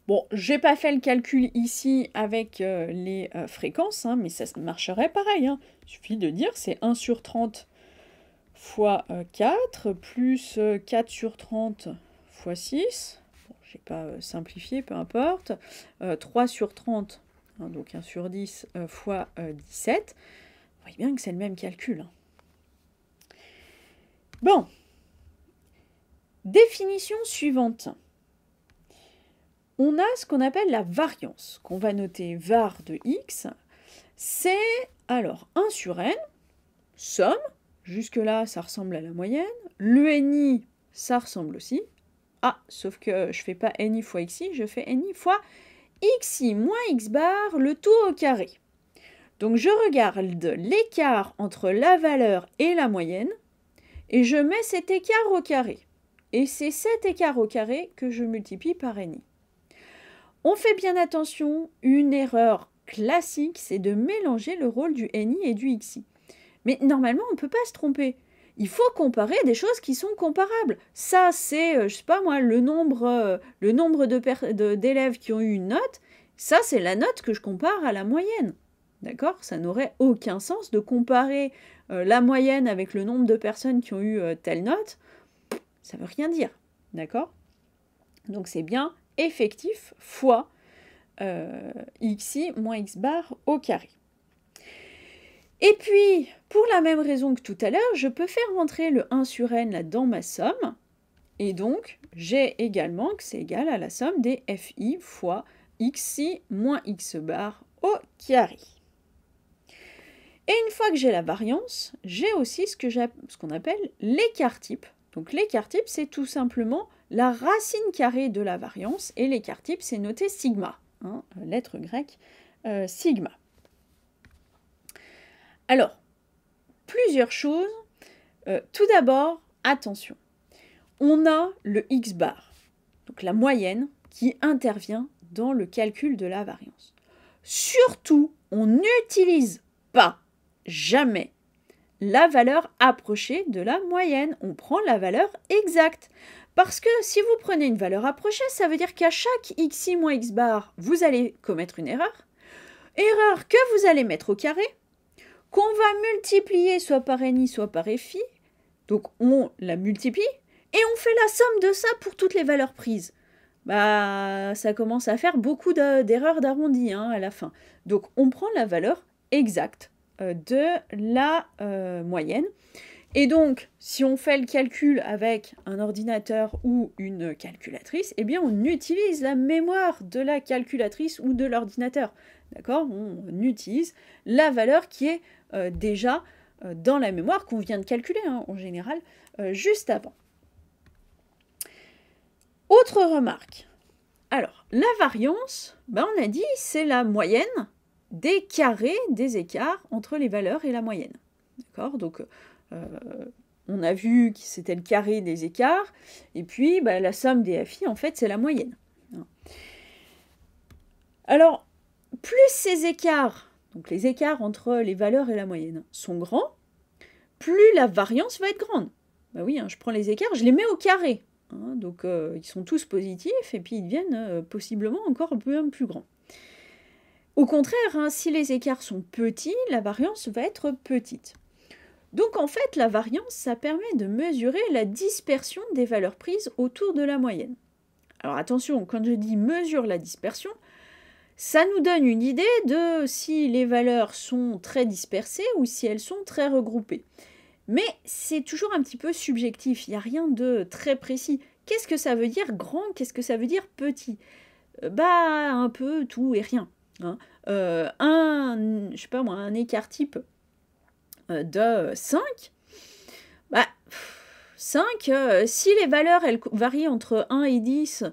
Bon, je n'ai pas fait le calcul ici avec les fréquences, hein, mais ça marcherait pareil. Hein. Il suffit de dire c'est 1 sur 30 fois 4, plus 4 sur 30 fois 6. Bon, je n'ai pas simplifié, peu importe. 3 sur 30, hein, donc 1 sur 10 fois 17. Vous voyez bien que c'est le même calcul. Hein. Bon. Définition suivante. On a ce qu'on appelle la variance, qu'on va noter var de x. C'est alors 1 sur n, somme. Jusque-là, ça ressemble à la moyenne. Le ni, ça ressemble aussi. Ah, sauf que je ne fais pas ni fois xi, je fais ni fois xi moins x bar, le tout au carré. Donc je regarde l'écart entre la valeur et la moyenne, et je mets cet écart au carré. Et c'est cet écart au carré que je multiplie par ni. On fait bien attention, une erreur classique, c'est de mélanger le rôle du ni et du xi. Mais normalement, on ne peut pas se tromper. Il faut comparer des choses qui sont comparables. Ça, c'est, je sais pas moi, le nombre d'élèves qui ont eu une note. Ça, c'est la note que je compare à la moyenne. D'accord? Ça n'aurait aucun sens de comparer la moyenne avec le nombre de personnes qui ont eu telle note. Ça ne veut rien dire. D'accord? Donc, c'est bien effectif fois xi moins x bar au carré. Et puis, pour la même raison que tout à l'heure, je peux faire rentrer le 1 sur n là dans ma somme. Et donc, j'ai également que c'est égal à la somme des fi fois xi moins x bar au carré. Et une fois que j'ai la variance, j'ai aussi ce qu'on appelle l'écart type. Donc l'écart type, c'est tout simplement la racine carrée de la variance. Et l'écart type, c'est noté sigma, hein, lettre grecque sigma. Alors, plusieurs choses. Tout d'abord, attention, on a le x-bar, donc la moyenne, qui intervient dans le calcul de la variance. Surtout, on n'utilise pas, jamais, la valeur approchée de la moyenne. On prend la valeur exacte. Parce que si vous prenez une valeur approchée, ça veut dire qu'à chaque xi moins x bar, vous allez commettre une erreur. Erreur que vous allez mettre au carré, qu'on va multiplier soit par ni, soit par fi. Donc on la multiplie et on fait la somme de ça pour toutes les valeurs prises. Bah, ça commence à faire beaucoup d'erreurs d'arrondi à la fin. Donc on prend la valeur exacte de la moyenne. Et donc, si on fait le calcul avec un ordinateur ou une calculatrice, eh bien on utilise la mémoire de la calculatrice ou de l'ordinateur. D'accord? On utilise la valeur qui est déjà dans la mémoire qu'on vient de calculer, en général, juste avant. Autre remarque. Alors, la variance, on a dit, c'est la moyenne des carrés des écarts entre les valeurs et la moyenne. D'accord? Donc, on a vu que c'était le carré des écarts, et puis la somme des FI, en fait, c'est la moyenne. Alors, plus ces écarts, donc les écarts entre les valeurs et la moyenne, sont grands, plus la variance va être grande. Bah oui, je prends les écarts, je les mets au carré. Donc, ils sont tous positifs, et puis ils deviennent possiblement encore un peu plus grands. Au contraire, si les écarts sont petits, la variance va être petite. Donc en fait, la variance, ça permet de mesurer la dispersion des valeurs prises autour de la moyenne. Alors attention, quand je dis mesure la dispersion, ça nous donne une idée de si les valeurs sont très dispersées ou si elles sont très regroupées. Mais c'est toujours un petit peu subjectif, il n'y a rien de très précis. Qu'est-ce que ça veut dire grand? Qu'est-ce que ça veut dire petit? Un peu tout et rien. Un écart type de 5, 5, si les valeurs elles varient entre 1 et 10,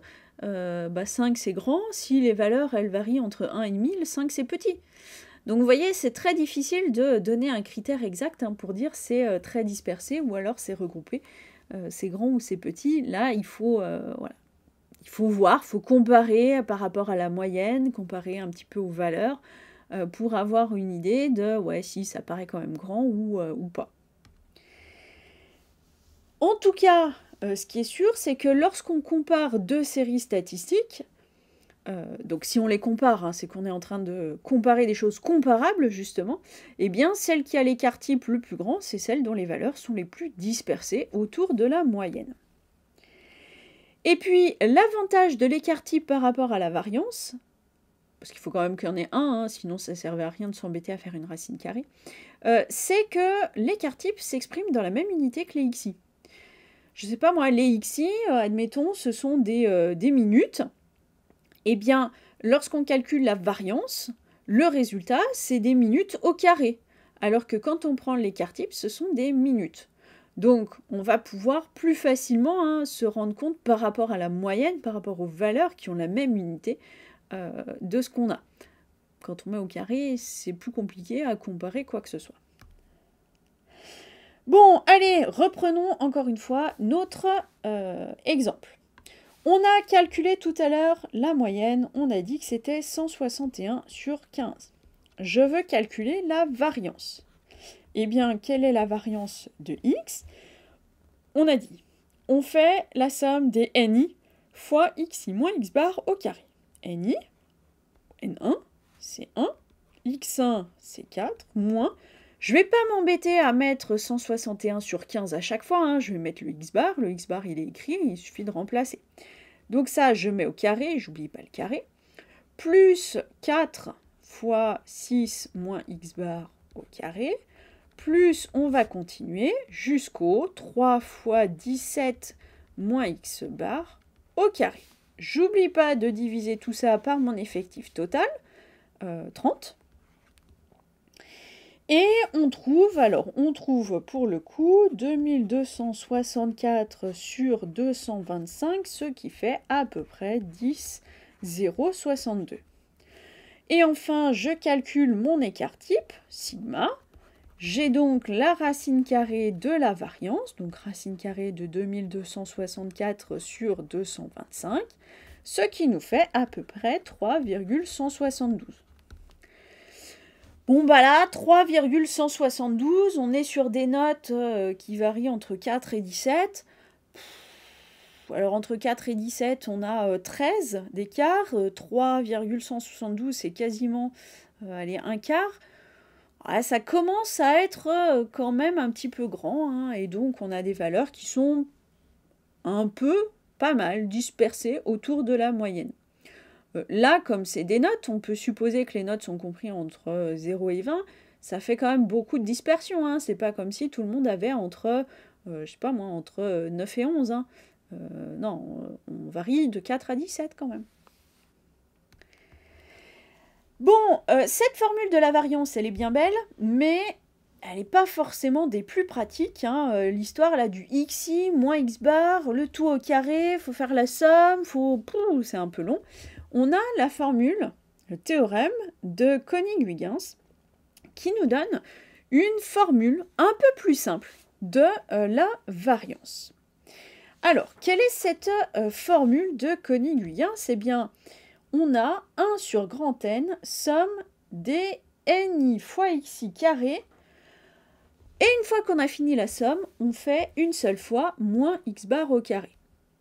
5 c'est grand, si les valeurs elles varient entre 1 et 1000, 5 c'est petit. Donc vous voyez, c'est très difficile de donner un critère exact pour dire c'est très dispersé ou alors c'est regroupé, c'est grand ou c'est petit. Là, il faut voir, il faut comparer par rapport à la moyenne, comparer un petit peu aux valeurs, pour avoir une idée de si ça paraît quand même grand ou pas. En tout cas, ce qui est sûr, c'est que lorsqu'on compare deux séries statistiques, donc si on les compare, c'est qu'on est en train de comparer des choses comparables justement, eh bien celle qui a l'écart type le plus grand, c'est celle dont les valeurs sont les plus dispersées autour de la moyenne. Et puis l'avantage de l'écart type par rapport à la variance, parce qu'il faut quand même qu'il y en ait un, sinon ça ne servait à rien de s'embêter à faire une racine carrée, c'est que l'écart type s'exprime dans la même unité que les xi. Je ne sais pas moi, les xi, admettons, ce sont des minutes. Eh bien, lorsqu'on calcule la variance, le résultat, c'est des minutes au carré. Alors que quand on prend l'écart type, ce sont des minutes. Donc, on va pouvoir plus facilement se rendre compte par rapport à la moyenne, par rapport aux valeurs qui ont la même unité, de ce qu'on a. Quand on met au carré, c'est plus compliqué à comparer quoi que ce soit. Bon, allez, reprenons encore une fois notre exemple. On a calculé tout à l'heure la moyenne, on a dit que c'était 161 sur 15. Je veux calculer la variance. Eh bien, quelle est la variance de x? On a dit, on fait la somme des ni fois xi moins x bar au carré. Ni, n1, c'est 1, x1, c'est 4, moins... Je ne vais pas m'embêter à mettre 161 sur 15 à chaque fois, je vais mettre le x-bar il est écrit, il suffit de remplacer. Donc ça, je mets au carré, j'oublie pas le carré, plus 4 fois 6 moins x-bar au carré, plus on va continuer jusqu'au 3 fois 17 moins x-bar au carré. J'oublie pas de diviser tout ça par mon effectif total, 30. Et on trouve pour le coup 2264 sur 225, ce qui fait à peu près 10,062. Et enfin, je calcule mon écart type, sigma, J'ai donc la racine carrée de la variance, donc racine carrée de 2264 sur 225, ce qui nous fait à peu près 3,172. Bon bah là, 3,172, on est sur des notes qui varient entre 4 et 17. Alors entre 4 et 17, on a 13 d'écart. 3,172, c'est quasiment un quart. Ah, ça commence à être quand même un petit peu grand, hein, et donc on a des valeurs qui sont un peu, pas mal, dispersées autour de la moyenne. Là, comme c'est des notes, on peut supposer que les notes sont comprises entre 0 et 20, ça fait quand même beaucoup de dispersion, hein. C'est pas comme si tout le monde avait entre, je sais pas moi, entre 9 et 11, hein. Non, on varie de 4 à 17 quand même. Bon, cette formule de la variance, elle est bien belle, mais elle n'est pas forcément des plus pratiques, hein. L'histoire là du xi moins x bar, le tout au carré, faut faire la somme, c'est un peu long. On a la formule, le théorème de Koenig-Huygens, qui nous donne une formule un peu plus simple de la variance. Alors, quelle est cette formule de Koenig-Huygens? Eh bien, on a 1 sur grand N, somme des ni fois xi carré. Et une fois qu'on a fini la somme, on fait une seule fois moins x bar au carré.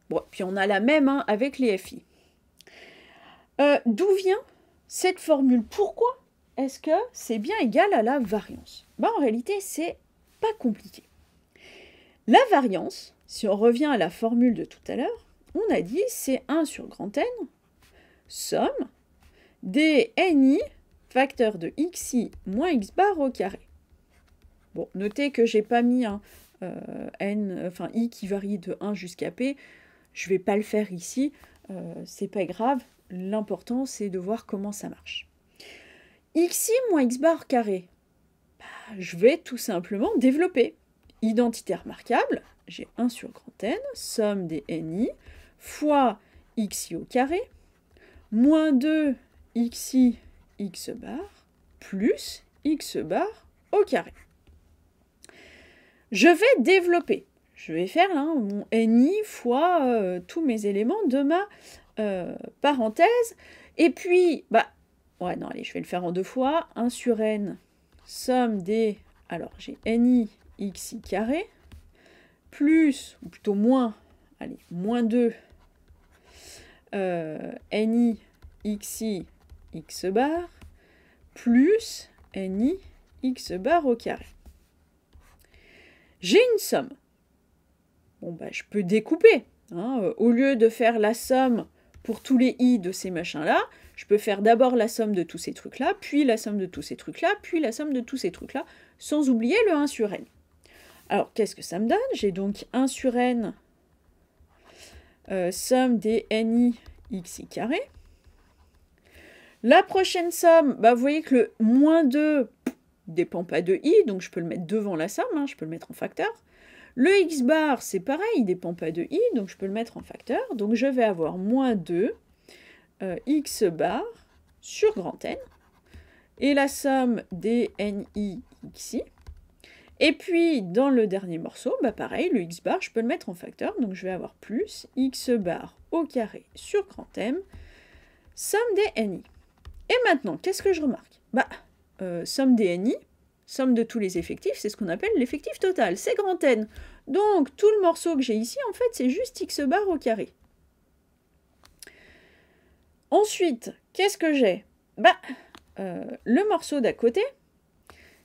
Bon, puis on a la même avec les fi. D'où vient cette formule? Pourquoi est-ce que c'est bien égal à la variance? En réalité, c'est pas compliqué. La variance, si on revient à la formule de tout à l'heure, on a dit c'est 1 sur grand N, somme des ni, facteur de xi moins x bar au carré. Bon, notez que j'ai pas mis i qui varie de 1 jusqu'à p. Je vais pas le faire ici, c'est pas grave. L'important, c'est de voir comment ça marche. Xi moins x bar carré, je vais tout simplement développer. Identité remarquable, j'ai 1 sur grand N, somme des ni, fois xi au carré, moins 2 xi x bar, plus x bar au carré. Je vais développer. Je vais faire mon ni fois tous mes éléments de ma parenthèse. Et puis, je vais le faire en 2 fois. 1 sur n, somme des... Alors, j'ai ni xi carré, plus, ou plutôt moins, moins 2 ni xi x bar, plus ni x bar au carré. J'ai une somme. Je peux découper. Au lieu de faire la somme pour tous les i de ces machins-là, je peux faire d'abord la somme de tous ces trucs-là, puis la somme de tous ces trucs-là, puis la somme de tous ces trucs-là, sans oublier le 1 sur n. Alors, qu'est-ce que ça me donne? J'ai donc 1 sur n, somme des ni xi carré. La prochaine somme, vous voyez que le moins 2 ne dépend pas de i, donc je peux le mettre devant la somme, je peux le mettre en facteur. Le x bar, c'est pareil, il ne dépend pas de i, donc je peux le mettre en facteur. Donc je vais avoir moins 2 x bar sur grand N. Et la somme des ni xi. Et puis, dans le dernier morceau, pareil, le x bar, je peux le mettre en facteur. Donc je vais avoir plus x bar au carré sur grand M, somme des ni. Et maintenant, qu'est-ce que je remarque? Somme des ni, somme de tous les effectifs, c'est ce qu'on appelle l'effectif total, c'est grand N. Donc, tout le morceau que j'ai ici, en fait, c'est juste x bar au carré. Ensuite, qu'est-ce que j'ai? Le morceau d'à côté,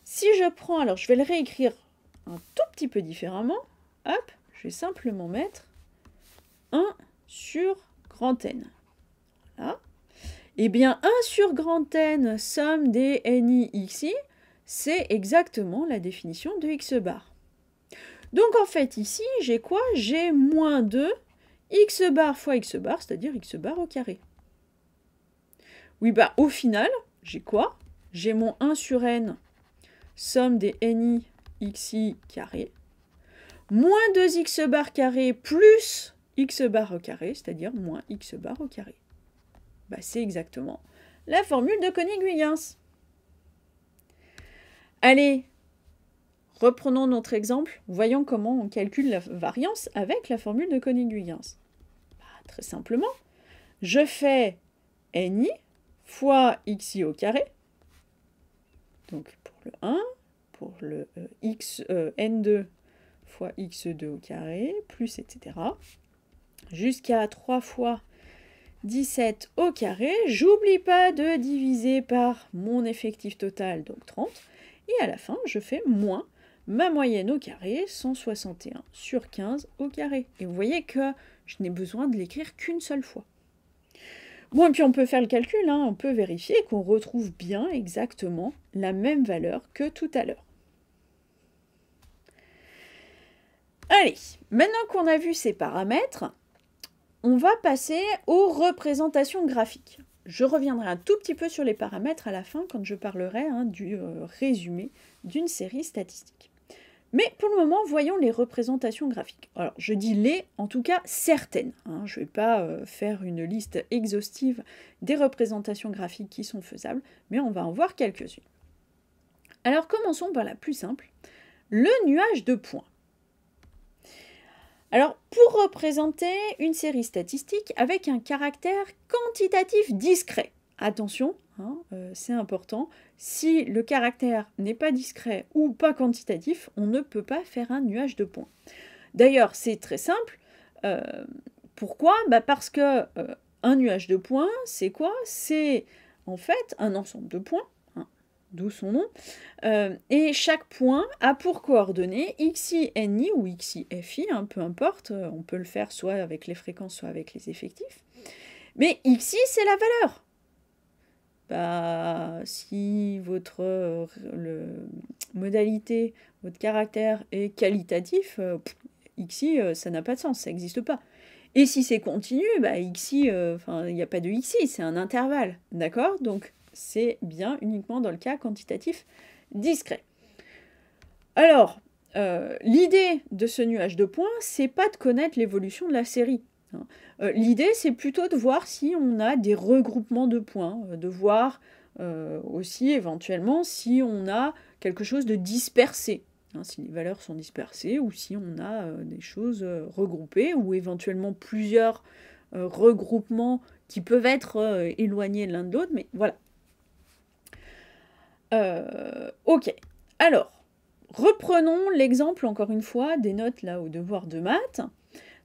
si je prends, alors je vais le réécrire un tout petit peu différemment, hop, je vais simplement mettre 1 sur grand N. Voilà. Eh bien, 1 sur grand N, somme des ni xi, c'est exactement la définition de x bar. Donc en fait, ici, j'ai quoi? J'ai moins 2 x bar fois x bar, c'est-à-dire x bar au carré. Oui, au final, j'ai quoi? J'ai mon 1 sur n, somme des ni xi carré, moins 2 x bar carré plus x bar au carré, c'est-à-dire moins x bar au carré. C'est exactement la formule de Koenig-Huygens. Allez, reprenons notre exemple, voyons comment on calcule la variance avec la formule de Koenig-Huygens. Très simplement, je fais ni fois xi au carré, donc pour le 1, pour le n2 fois x2 au carré, plus etc. Jusqu'à 3 fois 17 au carré. J'oublie pas de diviser par mon effectif total, donc 30. Et à la fin, je fais moins ma moyenne au carré, 161 sur 15 au carré. Et vous voyez que je n'ai besoin de l'écrire qu'une seule fois. Bon, et puis on peut faire le calcul, hein, on peut vérifier qu'on retrouve bien exactement la même valeur que tout à l'heure. Allez, maintenant qu'on a vu ces paramètres, on va passer aux représentations graphiques. Je reviendrai un tout petit peu sur les paramètres à la fin quand je parlerai du résumé d'une série statistique. Mais pour le moment, voyons les représentations graphiques. Alors, je dis les, en tout cas certaines. Je ne vais pas faire une liste exhaustive des représentations graphiques qui sont faisables, mais on va en voir quelques-unes. Alors, commençons par la plus simple, le nuage de points. Alors, pour représenter une série statistique avec un caractère quantitatif discret, attention, c'est important, si le caractère n'est pas discret ou pas quantitatif, on ne peut pas faire un nuage de points. D'ailleurs, c'est très simple. Pourquoi ? Parce que un nuage de points, c'est quoi ? C'est en fait un ensemble de points, d'où son nom, et chaque point a pour coordonnées xi, ni ou xi, fi, peu importe, on peut le faire soit avec les fréquences, soit avec les effectifs. Mais xi, c'est la valeur. Si votre modalité, votre caractère est qualitatif, xi, ça n'a pas de sens, ça n'existe pas. Et si c'est continu, xi, il n'y a pas de xi, c'est un intervalle, d'accord ? Donc, c'est bien uniquement dans le cas quantitatif discret. Alors, l'idée de ce nuage de points, c'est pas de connaître l'évolution de la série. L'idée, c'est plutôt de voir si on a des regroupements de points, de voir aussi éventuellement si on a quelque chose de dispersé, si les valeurs sont dispersées ou si on a des choses regroupées ou éventuellement plusieurs regroupements qui peuvent être éloignés l'un de l'autre, mais voilà. Ok, alors, reprenons l'exemple encore une fois des notes là au devoir de maths.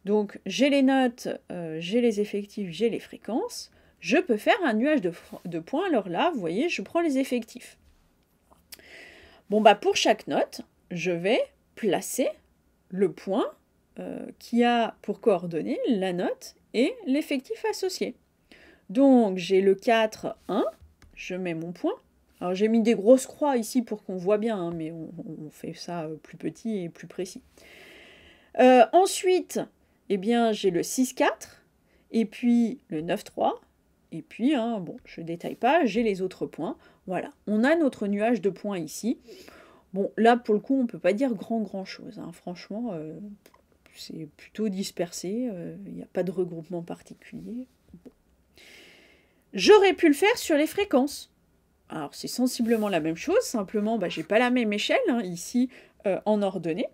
Donc j'ai les notes, j'ai les effectifs, j'ai les fréquences. Je peux faire un nuage de points. Alors là, vous voyez, je prends les effectifs. Bon, pour chaque note, je vais placer le point qui a pour coordonnées la note et l'effectif associé. Donc j'ai le 4, 1, je mets mon point. Alors j'ai mis des grosses croix ici pour qu'on voit bien, mais on fait ça plus petit et plus précis. Ensuite, eh bien, j'ai le 6, 4, et puis le 9, 3, et puis, je ne détaille pas, j'ai les autres points. Voilà, on a notre nuage de points ici. Bon, là, pour le coup, on ne peut pas dire grand-chose. Franchement, c'est plutôt dispersé, il n'y a pas de regroupement particulier. Bon. J'aurais pu le faire sur les fréquences. Alors, c'est sensiblement la même chose, simplement, je n'ai pas la même échelle, ici, en ordonnée.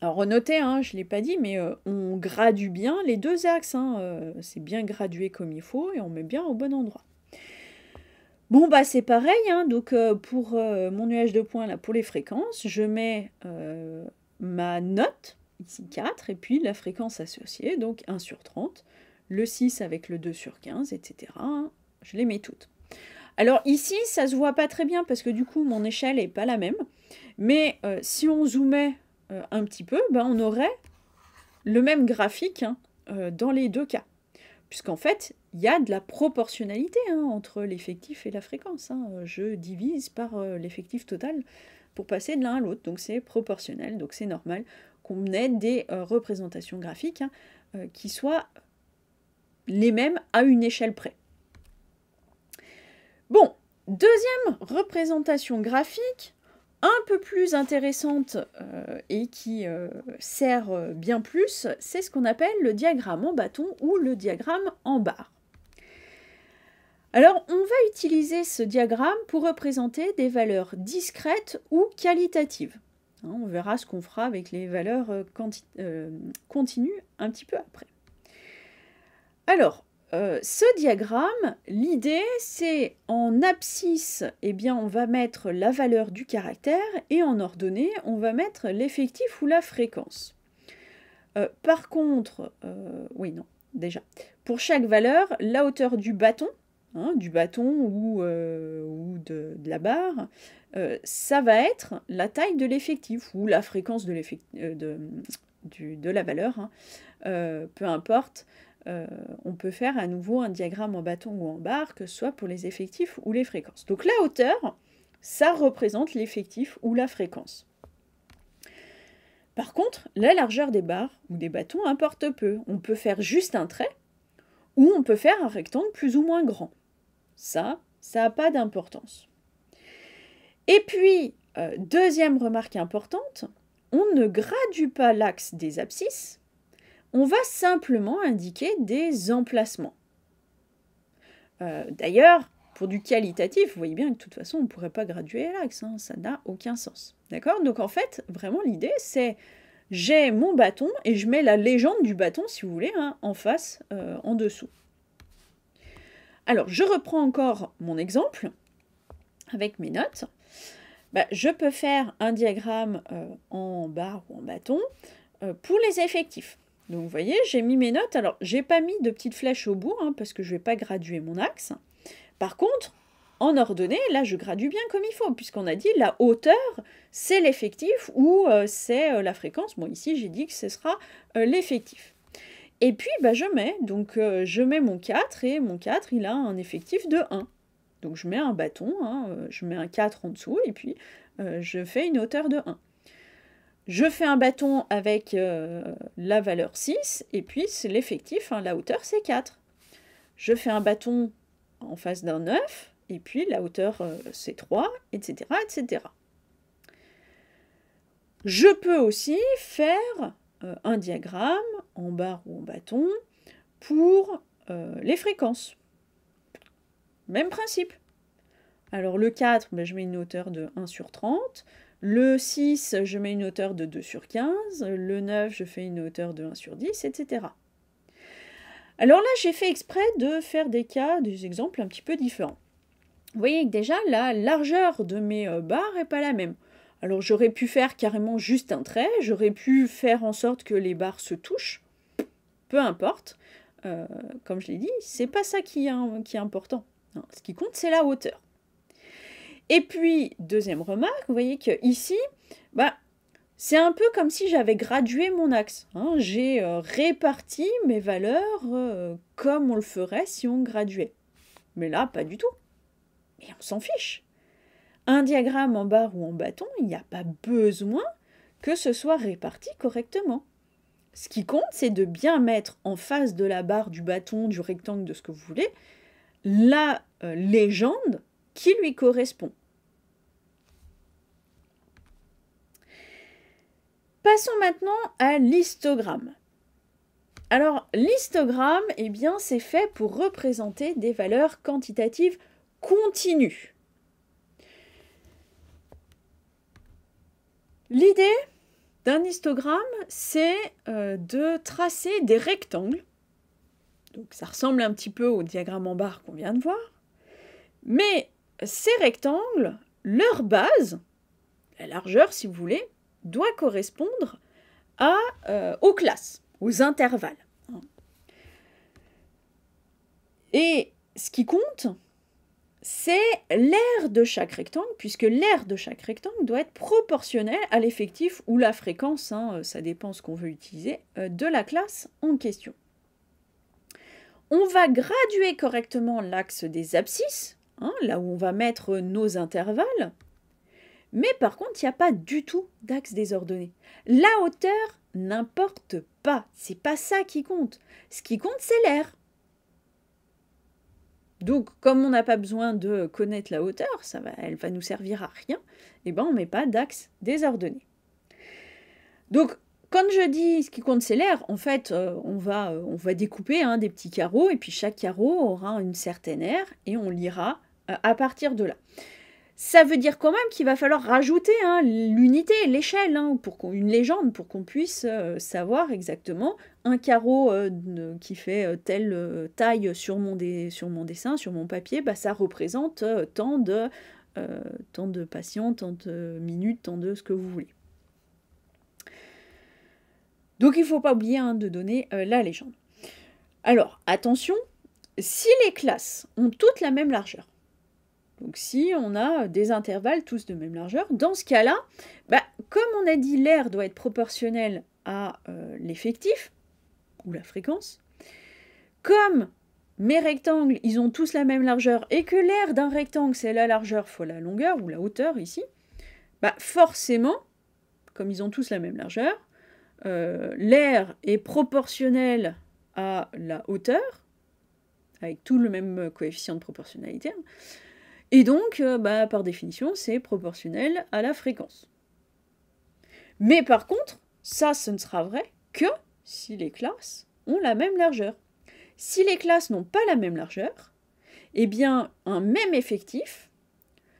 Alors, notez, je ne l'ai pas dit, mais on gradue bien les deux axes. C'est bien gradué comme il faut et on met bien au bon endroit. Bon, c'est pareil. Donc, pour mon nuage de points, là, pour les fréquences, je mets ma note, ici 4, et puis la fréquence associée, donc 1 sur 30, le 6 avec le 2 sur 15, etc. Je les mets toutes. Alors ici, ça ne se voit pas très bien parce que du coup, mon échelle n'est pas la même. Mais si on zoomait un petit peu, on aurait le même graphique dans les deux cas. Puisqu'en fait, il y a de la proportionnalité entre l'effectif et la fréquence. Je divise par l'effectif total pour passer de l'un à l'autre. Donc c'est proportionnel, donc c'est normal qu'on ait des représentations graphiques qui soient les mêmes à une échelle près. Bon, deuxième représentation graphique, un peu plus intéressante et qui sert bien plus, c'est ce qu'on appelle le diagramme en bâton ou le diagramme en barre. Alors, on va utiliser ce diagramme pour représenter des valeurs discrètes ou qualitatives. Hein, on verra ce qu'on fera avec les valeurs continues un petit peu après. Alors, ce diagramme, l'idée c'est en abscisse, eh bien, on va mettre la valeur du caractère et en ordonnée, on va mettre l'effectif ou la fréquence. Par contre, oui, non, déjà, pour chaque valeur, la hauteur du bâton ou de la barre, ça va être la taille de l'effectif ou la fréquence de la valeur, hein. Peu importe, on peut faire à nouveau un diagramme en bâton ou en barre, que ce soit pour les effectifs ou les fréquences. Donc la hauteur, ça représente l'effectif ou la fréquence. Par contre, la largeur des barres ou des bâtons importe peu. On peut faire juste un trait ou on peut faire un rectangle plus ou moins grand. Ça n'a pas d'importance. Et puis, deuxième remarque importante, on ne gradue pas l'axe des abscisses, on va simplement indiquer des emplacements. D'ailleurs, pour du qualitatif, vous voyez bien que de toute façon, on ne pourrait pas graduer l'axe, hein, ça n'a aucun sens. D'accord? Donc en fait, vraiment l'idée, c'est j'ai mon bâton et je mets la légende du bâton, si vous voulez, hein, en face, en dessous. Alors, je reprends encore mon exemple avec mes notes. Je peux faire un diagramme en barre ou en bâton pour les effectifs. Donc, vous voyez, j'ai mis mes notes. Alors, j'ai pas mis de petites flèches au bout, hein, parce que je ne vais pas graduer mon axe. Par contre, en ordonnée, là, je gradue bien comme il faut, puisqu'on a dit la hauteur, c'est l'effectif ou c'est la fréquence. Bon, ici, j'ai dit que ce sera l'effectif. Et puis, je mets mon 4, et mon 4, il a un effectif de 1. Donc, je mets un bâton, hein, je mets un 4 en dessous, et puis je fais une hauteur de 1. Je fais un bâton avec la valeur 6, et puis c'est l'effectif, hein, la hauteur, c'est 4. Je fais un bâton en face d'un 9, et puis la hauteur, c'est 3, etc., etc. Je peux aussi faire un diagramme en barre ou en bâton pour les fréquences. Même principe. Alors le 4, je mets une hauteur de 1 sur 30. Le 6, je mets une hauteur de 2 sur 15. Le 9, je fais une hauteur de 1 sur 10, etc. Alors là, j'ai fait exprès de faire des exemples un petit peu différents. Vous voyez que déjà, la largeur de mes barres n'est pas la même. Alors j'aurais pu faire carrément juste un trait, j'aurais pu faire en sorte que les barres se touchent, peu importe. Comme je l'ai dit, c'est pas ça qui est important. Non, ce qui compte, c'est la hauteur. Et puis, deuxième remarque, vous voyez que ici, c'est un peu comme si j'avais gradué mon axe. Hein. J'ai réparti mes valeurs comme on le ferait si on graduait. Mais là, pas du tout. Mais on s'en fiche. Un diagramme en barre ou en bâton, il n'y a pas besoin que ce soit réparti correctement. Ce qui compte, c'est de bien mettre en face de la barre, du bâton, du rectangle, de ce que vous voulez, la légende qui lui correspond. Passons maintenant à l'histogramme. Alors, l'histogramme, eh bien, c'est fait pour représenter des valeurs quantitatives continues. L'idée d'un histogramme, c'est de tracer des rectangles. Donc, ça ressemble un petit peu au diagramme en barre qu'on vient de voir. Mais ces rectangles, leur base, la largeur si vous voulez, doit correspondre aux classes, aux intervalles. Et ce qui compte, c'est l'aire de chaque rectangle, puisque l'aire de chaque rectangle doit être proportionnelle à l'effectif ou la fréquence, ça dépend ce qu'on veut utiliser, de la classe en question. On va graduer correctement l'axe des abscisses, là où on va mettre nos intervalles, mais par contre, il n'y a pas du tout d'axe désordonné. La hauteur n'importe pas, c'est pas ça qui compte. Ce qui compte, c'est l'aire. Donc, comme on n'a pas besoin de connaître la hauteur, elle va nous servir à rien, et on ne met pas d'axe désordonné. Donc, quand je dis ce qui compte c'est l'aire, en fait, on va découper des petits carreaux, et puis chaque carreau aura une certaine aire, et on lira à partir de là. Ça veut dire quand même qu'il va falloir rajouter hein, l'unité, l'échelle, hein, une légende, pour qu'on puisse savoir exactement un carreau qui fait telle taille sur mon dessin, sur mon papier, bah, ça représente tant de patients, tant de minutes, tant de ce que vous voulez. Donc il ne faut pas oublier hein, de donner la légende. Alors, attention, si les classes ont toutes la même largeur, donc si on a des intervalles tous de même largeur, dans ce cas-là, bah, comme on a dit, l'aire doit être proportionnelle à l'effectif, ou la fréquence, comme mes rectangles, ils ont tous la même largeur, et que l'aire d'un rectangle, c'est la largeur fois la longueur, ou la hauteur ici, bah forcément, comme ils ont tous la même largeur, l'aire est proportionnelle à la hauteur, avec tout le même coefficient de proportionnalité, hein, et donc, bah, par définition, c'est proportionnel à la fréquence. Mais par contre, ça, ce ne sera vrai que si les classes ont la même largeur. Si les classes n'ont pas la même largeur, eh bien, un même effectif,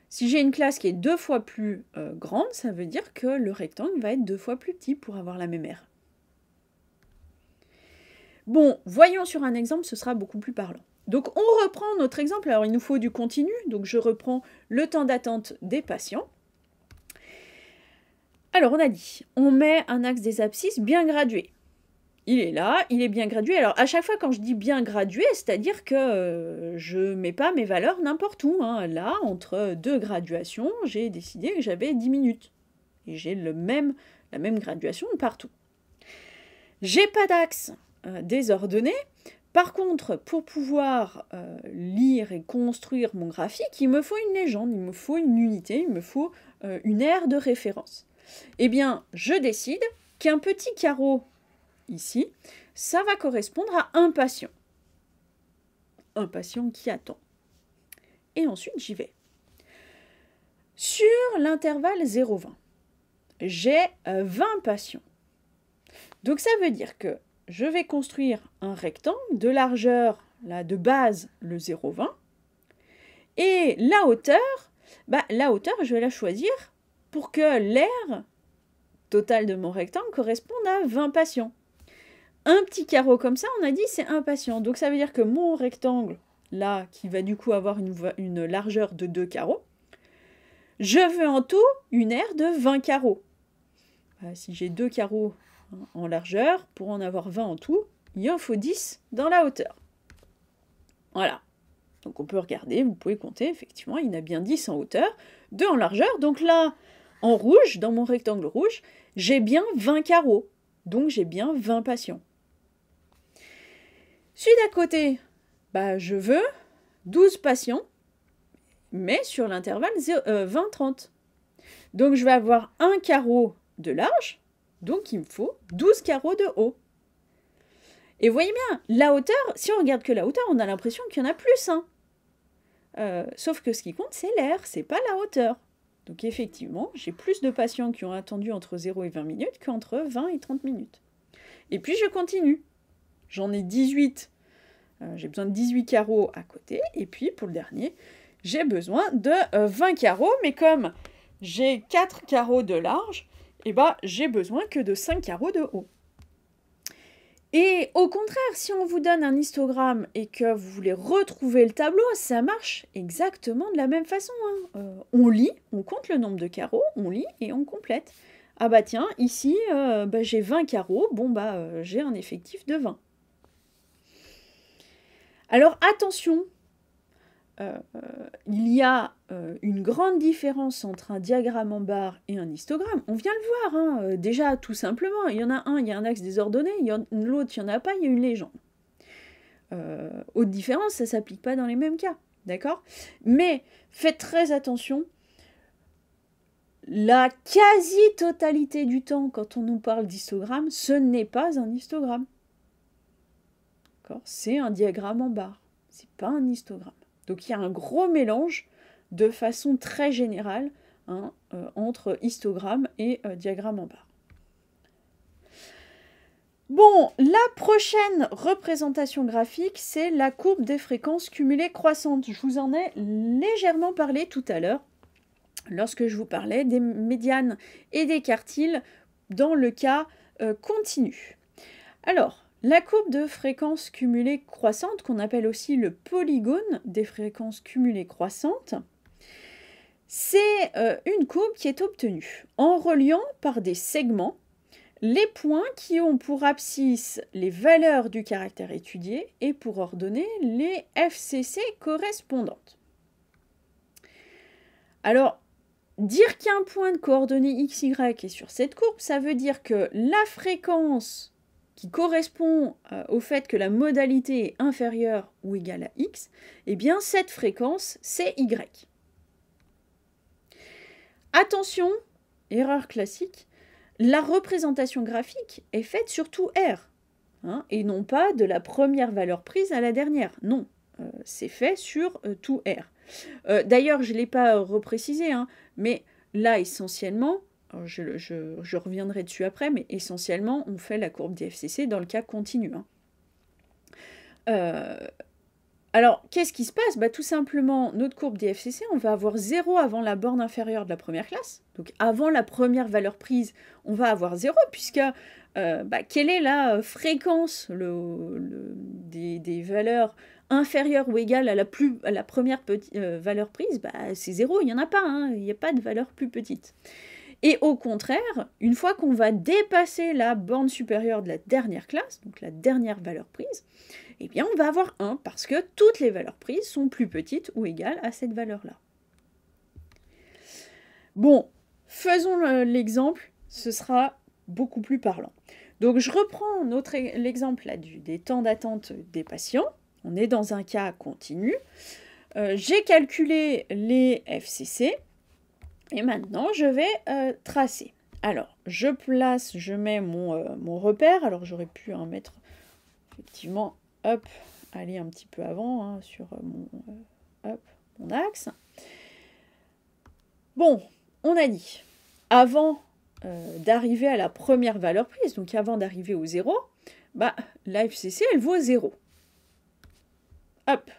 si j'ai une classe qui est 2 fois plus grande, ça veut dire que le rectangle va être 2 fois plus petit pour avoir la même aire. Bon, voyons sur un exemple, ce sera beaucoup plus parlant. Donc on reprend notre exemple, alors il nous faut du continu, donc je reprends le temps d'attente des patients. Alors on a dit, on met un axe des abscisses bien gradué. Il est là, il est bien gradué. Alors à chaque fois quand je dis bien gradué, c'est-à-dire que je ne mets pas mes valeurs n'importe où. Hein. Là, entre deux graduations, j'ai décidé que j'avais 10 minutes. Et j'ai la même graduation partout. J'ai pas d'axe désordonné. Par contre, pour pouvoir lire et construire mon graphique, il me faut une légende, il me faut une unité, il me faut une aire de référence. Eh bien, je décide qu'un petit carreau ici, ça va correspondre à un patient. Un patient qui attend. Et ensuite, j'y vais. Sur l'intervalle 0,20, j'ai 20 patients. Donc ça veut dire que je vais construire un rectangle de largeur, là, de base, le 0,20. Et la hauteur, je vais la choisir pour que l'aire totale de mon rectangle corresponde à 20 patients. Un petit carreau comme ça, on a dit, c'est un patient. Donc ça veut dire que mon rectangle, là, qui va du coup avoir une largeur de 2 carreaux, je veux en tout une aire de 20 carreaux. Si j'ai 2 carreaux en largeur, pour en avoir 20 en tout, il en faut 10 dans la hauteur. Voilà. Donc on peut regarder, vous pouvez compter, effectivement, il y en a bien 10 en hauteur, 2 en largeur. Donc là, en rouge, dans mon rectangle rouge, j'ai bien 20 carreaux. Donc j'ai bien 20 patients. Celui d'à côté, je veux 12 patients, mais sur l'intervalle 20-30. Donc je vais avoir un carreau de large, donc il me faut 12 carreaux de haut. Et vous voyez bien, la hauteur, si on regarde que la hauteur, on a l'impression qu'il y en a plus. Hein. Sauf que ce qui compte, c'est l'aire, c'est pas la hauteur. Donc effectivement, j'ai plus de patients qui ont attendu entre 0 et 20 minutes qu'entre 20 et 30 minutes. Et puis je continue. J'en ai 18. J'ai besoin de 18 carreaux à côté. Et puis pour le dernier, j'ai besoin de 20 carreaux. Mais comme j'ai 4 carreaux de large, j'ai besoin que de 5 carreaux de haut. Et au contraire, si on vous donne un histogramme et que vous voulez retrouver le tableau, ça marche exactement de la même façon. Hein. On lit, on compte le nombre de carreaux, on lit et on complète. Ah bah tiens, ici, j'ai 20 carreaux, j'ai un effectif de 20. Alors attention, il y a une grande différence entre un diagramme en barre et un histogramme. On vient le voir, hein, déjà tout simplement. Il y en a un, il y a un axe désordonné, l'autre, il n'y en a pas, il y a une légende. Autre différence, ça ne s'applique pas dans les mêmes cas, d'accord? Mais faites très attention. La quasi-totalité du temps, quand on nous parle d'histogramme, ce n'est pas un histogramme. C'est un diagramme en barre, c'est pas un histogramme. Donc il y a un gros mélange de façon très générale entre histogramme et diagramme en barre. Bon, la prochaine représentation graphique, c'est la courbe des fréquences cumulées croissantes. Je vous en ai légèrement parlé tout à l'heure. lorsque je vous parlais des médianes et des quartiles dans le cas continu. Alors, la courbe de fréquence cumulée croissante, qu'on appelle aussi le polygone des fréquences cumulées croissantes, c'est une courbe qui est obtenue en reliant par des segments les points qui ont pour abscisse les valeurs du caractère étudié et pour ordonnée les FCC correspondantes. Alors, dire qu'il y a un point de coordonnée XY est sur cette courbe, ça veut dire que la fréquence qui correspond au fait que la modalité est inférieure ou égale à X, eh bien cette fréquence, c'est Y. Attention, erreur classique, la représentation graphique est faite sur tout R, hein, et non pas de la première valeur prise à la dernière. Non, c'est fait sur tout R. D'ailleurs, je ne l'ai pas reprécisé, hein, mais là, essentiellement, je reviendrai dessus après, mais essentiellement, on fait la courbe des FCC dans le cas continu. Hein. Alors, qu'est-ce qui se passe? Tout simplement, notre courbe des FCC, on va avoir 0 avant la borne inférieure de la première classe. Donc, avant la première valeur prise, on va avoir 0, puisque quelle est la fréquence des valeurs inférieure ou égale à la première valeur prise, c'est 0, il n'y en a pas, hein, il n'y a pas de valeur plus petite. Et au contraire, une fois qu'on va dépasser la borne supérieure de la dernière classe, donc la dernière valeur prise, eh bien on va avoir 1, parce que toutes les valeurs prises sont plus petites ou égales à cette valeur-là. Bon, faisons l'exemple, ce sera beaucoup plus parlant. Donc je reprends l'exemple des temps d'attente des patients. On est dans un cas continu. J'ai calculé les FCC et maintenant je vais tracer. Alors, je mets mon repère. Alors j'aurais pu en mettre effectivement, hop, aller un petit peu avant hein, sur mon axe. Bon, on a dit, avant d'arriver à la première valeur prise, donc avant d'arriver au 0, la FCC, elle vaut 0. Hop,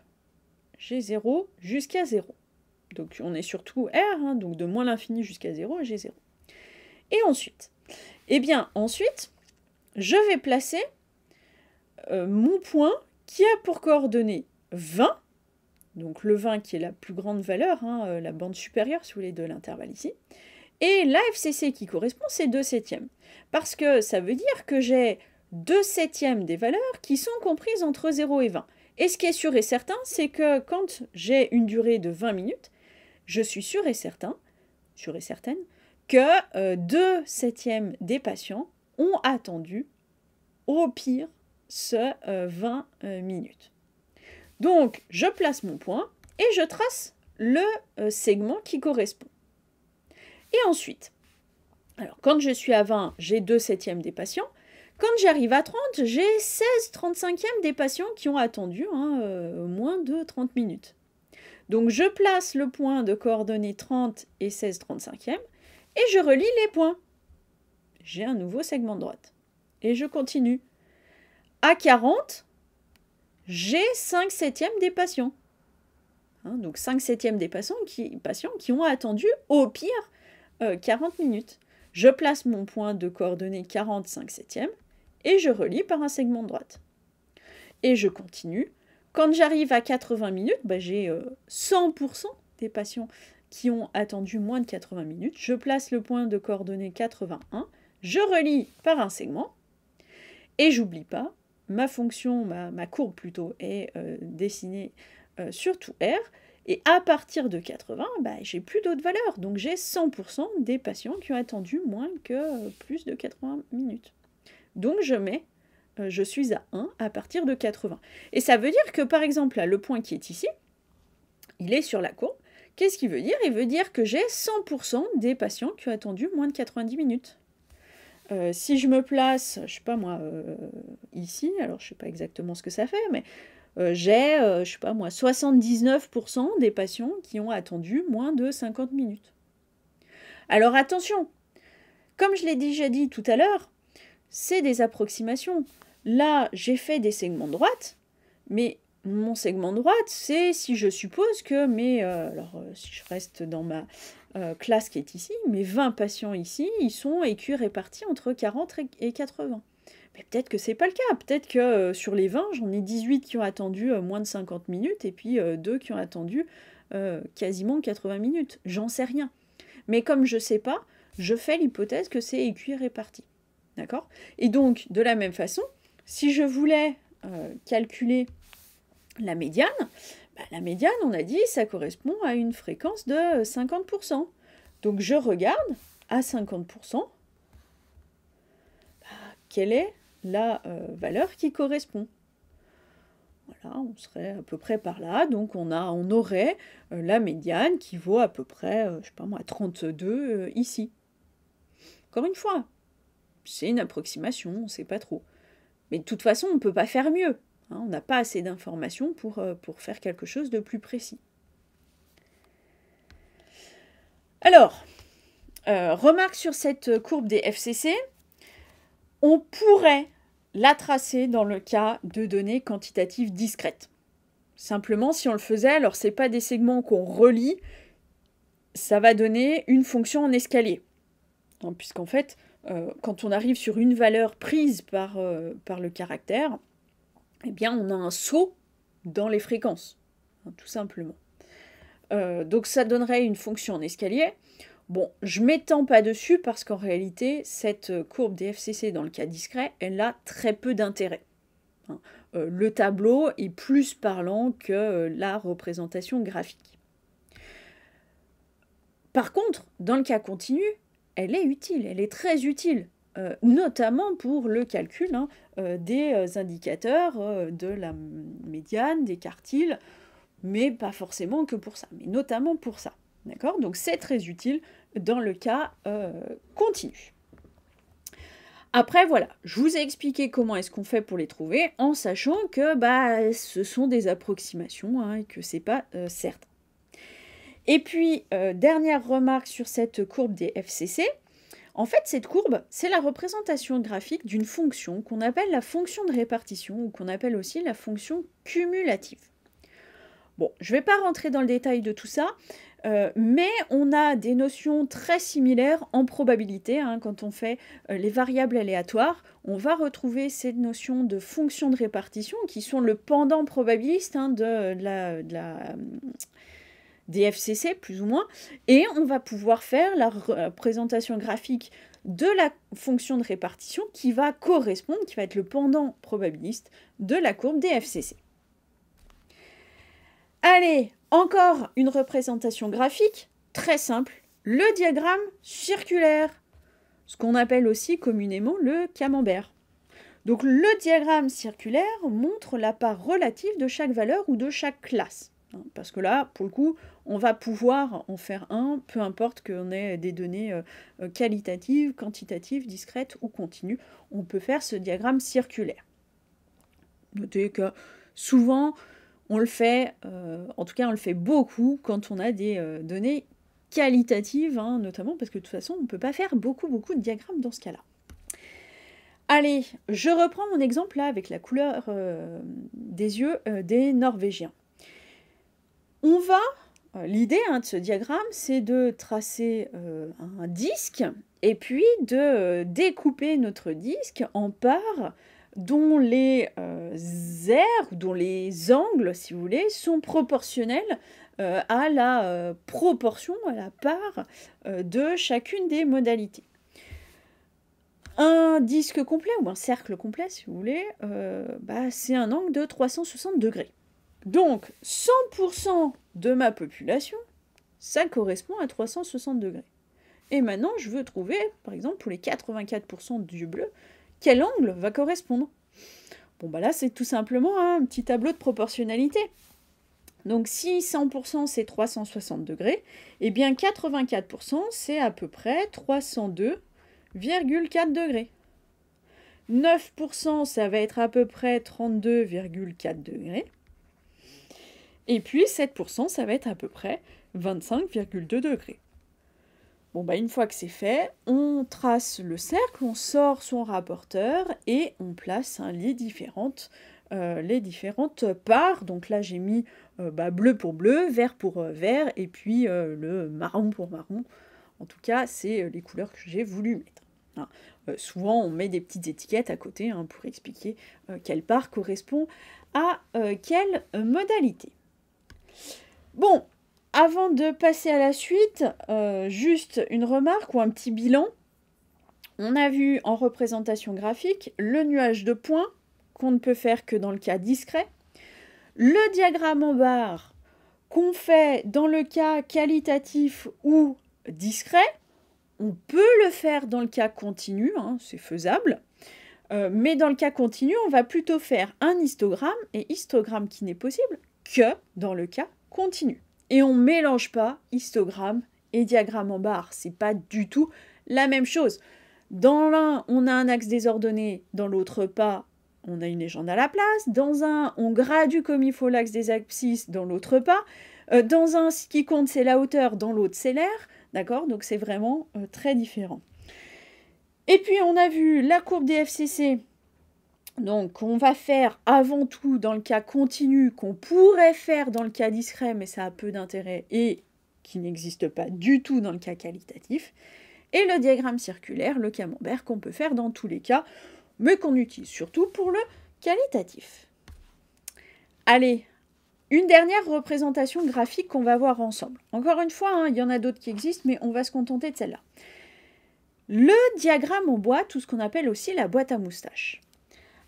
j'ai 0 jusqu'à 0. Donc on est surtout R, hein, donc de moins l'infini jusqu'à 0, j'ai 0. Et ensuite, je vais placer mon point qui a pour coordonnée 20, donc le 20 qui est la plus grande valeur, hein, la bande supérieure, si vous voulez, de l'intervalle ici, et la FCC qui correspond, c'est 2/7. Parce que ça veut dire que j'ai 2/7 des valeurs qui sont comprises entre 0 et 20. Et ce qui est sûr et certain, c'est que quand j'ai une durée de 20 minutes, je suis sûre et certaine que 2/7 des patients ont attendu au pire ce 20 minutes. Donc, je place mon point et je trace le segment qui correspond. Et ensuite, alors quand je suis à 20, j'ai 2/7 des patients. Quand j'arrive à 30, j'ai 16/35 des patients qui ont attendu moins de 30 minutes. Donc je place le point de coordonnées 30 et 16/35 et je relie les points. J'ai un nouveau segment de droite. Et je continue. À 40, j'ai 5/7 des patients. Donc 5/7 des patients qui ont attendu au pire 40 minutes. Je place mon point de coordonnées 40, 5/7 et je relie par un segment de droite. Et je continue. Quand j'arrive à 80 minutes, j'ai 100% des patients qui ont attendu moins de 80 minutes. Je place le point de coordonnées 81, je relie par un segment et j'oublie pas, ma fonction, ma courbe plutôt, est dessinée sur tout R. Et à partir de 80, j'ai plus d'autres valeurs. Donc j'ai 100% des patients qui ont attendu moins que plus de 80 minutes. Donc je suis à 1 à partir de 80. Et ça veut dire que, par exemple, là, le point qui est ici, il est sur la courbe. Qu'est-ce qu'il veut dire? Il veut dire que j'ai 100% des patients qui ont attendu moins de 90 minutes. Si je me place, je sais pas moi, ici, alors je sais pas exactement ce que ça fait, mais j'ai, je sais pas moi, 79% des patients qui ont attendu moins de 50 minutes. Alors attention, comme je l'ai déjà dit tout à l'heure, c'est des approximations. Là, j'ai fait des segments de droite, mais mon segment de droite, c'est si je suppose que si je reste dans classe qui est ici, mes 20 patients ici, ils sont écus répartis entre 40 et 80. Mais peut-être que c'est pas le cas. Peut-être que sur les 20, j'en ai 18 qui ont attendu moins de 50 minutes et puis 2 qui ont attendu quasiment 80 minutes. J'en sais rien. Mais comme je sais pas, je fais l'hypothèse que c'est écu réparti. D'accord? Et donc, de la même façon, si je voulais calculer la médiane, la médiane, on a dit, ça correspond à une fréquence de 50%. Donc je regarde à 50%, quelle est la valeur qui correspond. Voilà, on serait à peu près par là, donc on aurait la médiane qui vaut à peu près, je sais pas moi, 32 ici. Encore une fois, c'est une approximation, on ne sait pas trop. Mais de toute façon, on ne peut pas faire mieux. On n'a pas assez d'informations pour faire quelque chose de plus précis. Alors, remarque sur cette courbe des FCC, on pourrait la tracer dans le cas de données quantitatives discrètes. Simplement, si on le faisait, alors ce n'est pas des segments qu'on relie, ça va donner une fonction en escalier. Puisqu'en fait, quand on arrive sur une valeur prise par le caractère, eh bien, on a un saut dans les fréquences, tout simplement. Donc, ça donnerait une fonction en escalier. Bon, je ne m'étends pas dessus parce qu'en réalité, cette courbe des FCC dans le cas discret, elle a très peu d'intérêt. Le tableau est plus parlant que la représentation graphique. Par contre, dans le cas continu, elle est utile, elle est très utile. Notamment pour le calcul des indicateurs de la médiane, des quartiles, mais pas forcément que pour ça, mais notamment pour ça. D'accord ? Donc c'est très utile dans le cas continu. Après, voilà, je vous ai expliqué comment est-ce qu'on fait pour les trouver, en sachant que ce sont des approximations et que c'est pas certain. Et puis, dernière remarque sur cette courbe des FCC. En fait, cette courbe, c'est la représentation graphique d'une fonction qu'on appelle la fonction de répartition ou qu'on appelle aussi la fonction cumulative. Bon, je ne vais pas rentrer dans le détail de tout ça, mais on a des notions très similaires en probabilité. Quand on fait les variables aléatoires, on va retrouver ces notions de fonction de répartition qui sont le pendant probabiliste des FCC, plus ou moins, et on va pouvoir faire la représentation graphique de la fonction de répartition qui va correspondre, qui va être le pendant probabiliste de la courbe des FCC. Allez, encore une représentation graphique, très simple, le diagramme circulaire, ce qu'on appelle aussi communément le camembert. Donc le diagramme circulaire montre la part relative de chaque valeur ou de chaque classe. Parce que là, pour le coup, on va pouvoir en faire un, peu importe qu'on ait des données qualitatives, quantitatives, discrètes ou continues. On peut faire ce diagramme circulaire. Notez que souvent, on le fait, en tout cas on le fait beaucoup quand on a des données qualitatives, notamment parce que de toute façon, on ne peut pas faire beaucoup de diagrammes dans ce cas-là. Allez, je reprends mon exemple là avec la couleur des yeux des Norvégiens. L'idée de ce diagramme, c'est de tracer un disque et puis de découper notre disque en parts dont les aires, dont les angles, si vous voulez, sont proportionnels à la proportion, à la part de chacune des modalités. Un disque complet ou un cercle complet, si vous voulez, c'est un angle de 360 degrés. Donc, 100% de ma population, ça correspond à 360 degrés. Et maintenant, je veux trouver, par exemple, pour les 84% d'yeux bleus, quel angle va correspondre. Bon, là, c'est tout simplement un petit tableau de proportionnalité. Donc, si 100% c'est 360 degrés, eh bien 84% c'est à peu près 302,4 degrés. 9% ça va être à peu près 32,4 degrés. Et puis 7%, ça va être à peu près 25,2 degrés. Bon, une fois que c'est fait, on trace le cercle, on sort son rapporteur et on place les différentes parts. Donc là, j'ai mis bleu pour bleu, vert pour vert, et puis le marron pour marron. En tout cas, c'est les couleurs que j'ai voulu mettre. Hein. Souvent, on met des petites étiquettes à côté hein, pour expliquer quelle part correspond à quelle modalité. Bon, avant de passer à la suite, juste une remarque ou un petit bilan. On a vu en représentation graphique le nuage de points qu'on ne peut faire que dans le cas discret, le diagramme en barre qu'on fait dans le cas qualitatif ou discret. On peut le faire dans le cas continu, hein, c'est faisable, mais dans le cas continu, on va plutôt faire un histogramme, et histogramme qui n'est possible que dans le cas continu. Et on ne mélange pas histogramme et diagramme en barre, c'est pas du tout la même chose. Dans l'un, on a un axe désordonné, dans l'autre pas, on a une légende à la place. Dans un, on gradue comme il faut l'axe des abscisses, dans l'autre pas. Dans un, ce qui compte, c'est la hauteur, dans l'autre, c'est l'air. D'accord? Donc c'est vraiment très différent. Et puis, on a vu la courbe des FCC. Donc, on va faire avant tout dans le cas continu, qu'on pourrait faire dans le cas discret, mais ça a peu d'intérêt, et qui n'existe pas du tout dans le cas qualitatif. Et le diagramme circulaire, le camembert, qu'on peut faire dans tous les cas, mais qu'on utilise surtout pour le qualitatif. Allez, une dernière représentation graphique qu'on va voir ensemble. Encore une fois, hein, il y en a d'autres qui existent, mais on va se contenter de celle-là. Le diagramme en boîte, tout ce qu'on appelle aussi la boîte à moustaches.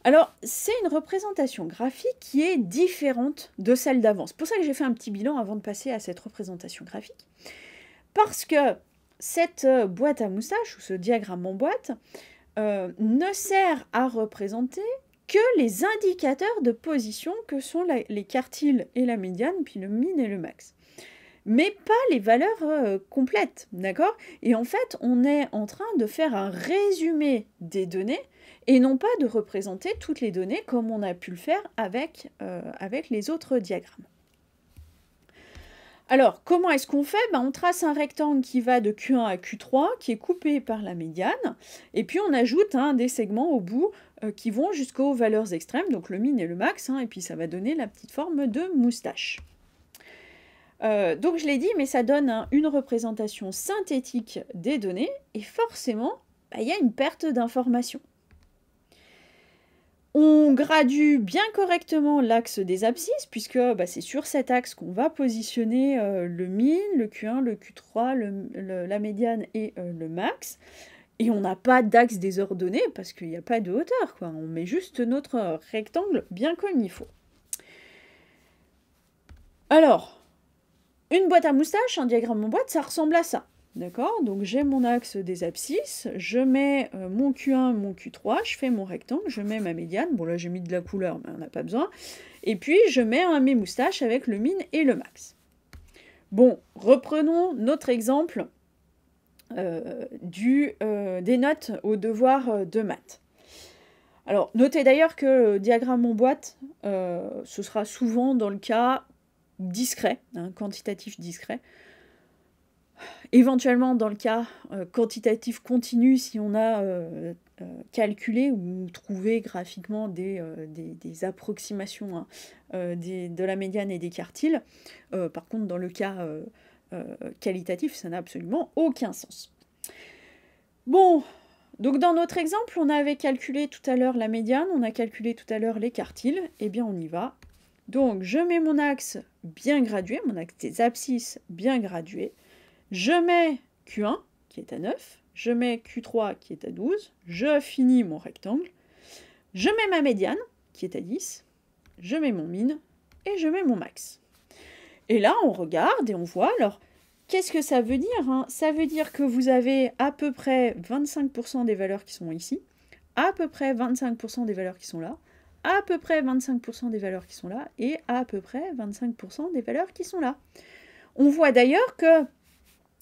Alors, c'est une représentation graphique qui est différente de celle d'avant. C'est pour ça que j'ai fait un petit bilan avant de passer à cette représentation graphique. Parce que cette boîte à moustaches, ou ce diagramme en boîte, ne sert à représenter que les indicateurs de position que sont les quartiles et la médiane, puis le min et le max. Mais pas les valeurs complètes, d'accord? Et en fait, on est en train de faire un résumé des données et non pas de représenter toutes les données comme on a pu le faire avec les autres diagrammes. Alors, comment est-ce qu'on fait? On trace un rectangle qui va de Q1 à Q3, qui est coupé par la médiane, et puis on ajoute des segments au bout qui vont jusqu'aux valeurs extrêmes, donc le min et le max, et puis ça va donner la petite forme de moustache. Donc je l'ai dit, mais ça donne une représentation synthétique des données, et forcément, il y a une perte d'information. On gradue bien correctement l'axe des abscisses, puisque c'est sur cet axe qu'on va positionner le min, le Q1, le Q3, la médiane et le max. Et on n'a pas d'axe désordonné, parce qu'il n'y a pas de hauteur, quoi. On met juste notre rectangle bien comme il faut. Alors, une boîte à moustaches, un diagramme en boîte, ça ressemble à ça. D'accord? Donc j'ai mon axe des abscisses, je mets mon Q1, mon Q3, je fais mon rectangle, je mets ma médiane, bon là j'ai mis de la couleur, mais on n'a pas besoin, et puis je mets mes moustaches avec le min et le max. Bon, reprenons notre exemple des notes au devoir de maths. Alors, notez d'ailleurs que le diagramme en boîte, ce sera souvent dans le cas discret, quantitatif discret. Éventuellement, dans le cas quantitatif continu, si on a calculé ou trouvé graphiquement des approximations de la médiane et des quartiles. Par contre, dans le cas qualitatif, ça n'a absolument aucun sens. Bon, donc dans notre exemple, on avait calculé tout à l'heure la médiane, on a calculé tout à l'heure les quartiles, et bien on y va. Donc je mets mon axe bien gradué, mon axe des abscisses bien gradué. Je mets Q1 qui est à 9, je mets Q3 qui est à 12, je finis mon rectangle, je mets ma médiane qui est à 10, je mets mon min et je mets mon max. Et là, on regarde et on voit, alors, qu'est-ce que ça veut dire? Ça veut dire que vous avez à peu près 25% des valeurs qui sont ici, à peu près 25% des valeurs qui sont là, à peu près 25% des valeurs qui sont là, et à peu près 25% des valeurs qui sont là. On voit d'ailleurs que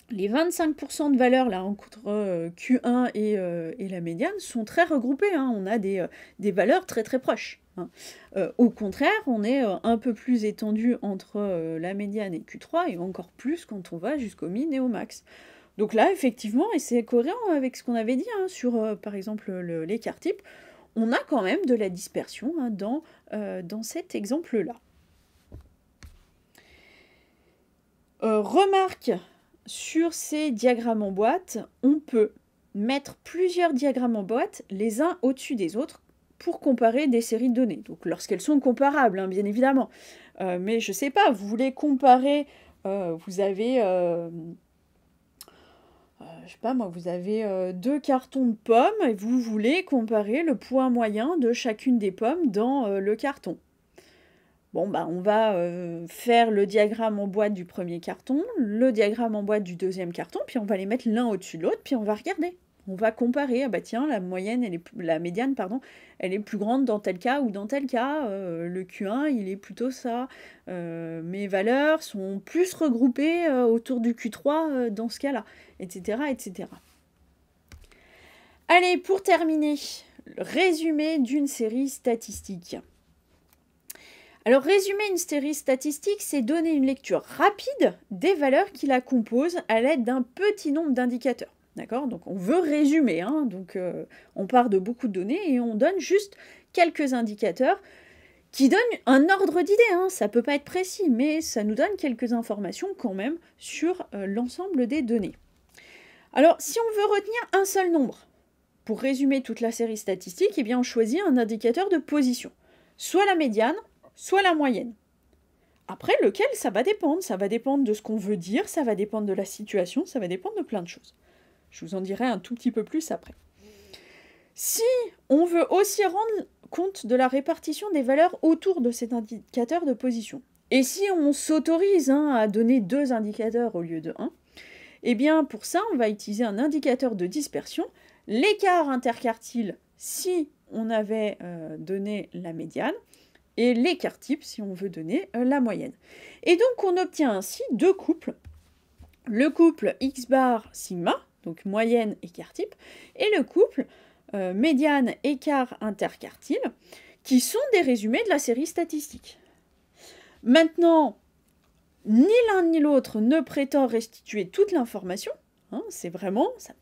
les 25% de valeurs là, entre Q1 et la médiane sont très regroupées. On a des valeurs très très proches. Au contraire, on est un peu plus étendu entre la médiane et Q3, et encore plus quand on va jusqu'au min et au max. Donc là, effectivement, et c'est cohérent avec ce qu'on avait dit sur, par exemple, l'écart type, on a quand même de la dispersion dans cet exemple-là. Remarque, sur ces diagrammes en boîte, on peut mettre plusieurs diagrammes en boîte, les uns au-dessus des autres, pour comparer des séries de données. Donc lorsqu'elles sont comparables, hein, bien évidemment. Mais je sais pas, vous voulez comparer, vous avez, je sais pas moi, vous avez 2 cartons de pommes et vous voulez comparer le poids moyen de chacune des pommes dans le carton. Bon, bah, on va faire le diagramme en boîte du premier carton, le diagramme en boîte du deuxième carton, puis on va les mettre l'un au-dessus de l'autre, puis on va regarder. On va comparer, ah bah tiens, la médiane, pardon, elle est plus grande dans tel cas ou dans tel cas, le Q1, il est plutôt ça, mes valeurs sont plus regroupées autour du Q3 dans ce cas-là, etc., etc. Allez, pour terminer, résumé d'une série statistique. Alors, résumer une série statistique, c'est donner une lecture rapide des valeurs qui la composent à l'aide d'un petit nombre d'indicateurs. D'accord? Donc, on veut résumer, hein, donc on part de beaucoup de données et on donne juste quelques indicateurs qui donnent un ordre d'idée. Hein. Ça ne peut pas être précis, mais ça nous donne quelques informations quand même sur l'ensemble des données. Alors, si on veut retenir un seul nombre, pour résumer toute la série statistique, eh bien, on choisit un indicateur de position. Soit la médiane, soit la moyenne. Après, lequel, ça va dépendre de ce qu'on veut dire, ça va dépendre de la situation, ça va dépendre de plein de choses. Je vous en dirai un tout petit peu plus après. Si on veut aussi rendre compte de la répartition des valeurs autour de cet indicateur de position, et si on s'autorise à donner 2 indicateurs au lieu de 1, eh bien pour ça, on va utiliser un indicateur de dispersion, l'écart interquartile si on avait donné la médiane, et l'écart type si on veut donner la moyenne. Et donc on obtient ainsi 2 couples, le couple x bar sigma, donc moyenne écart type, et le couple médiane écart interquartile, qui sont des résumés de la série statistique. Maintenant, ni l'un ni l'autre ne prétend restituer toute l'information, hein, ça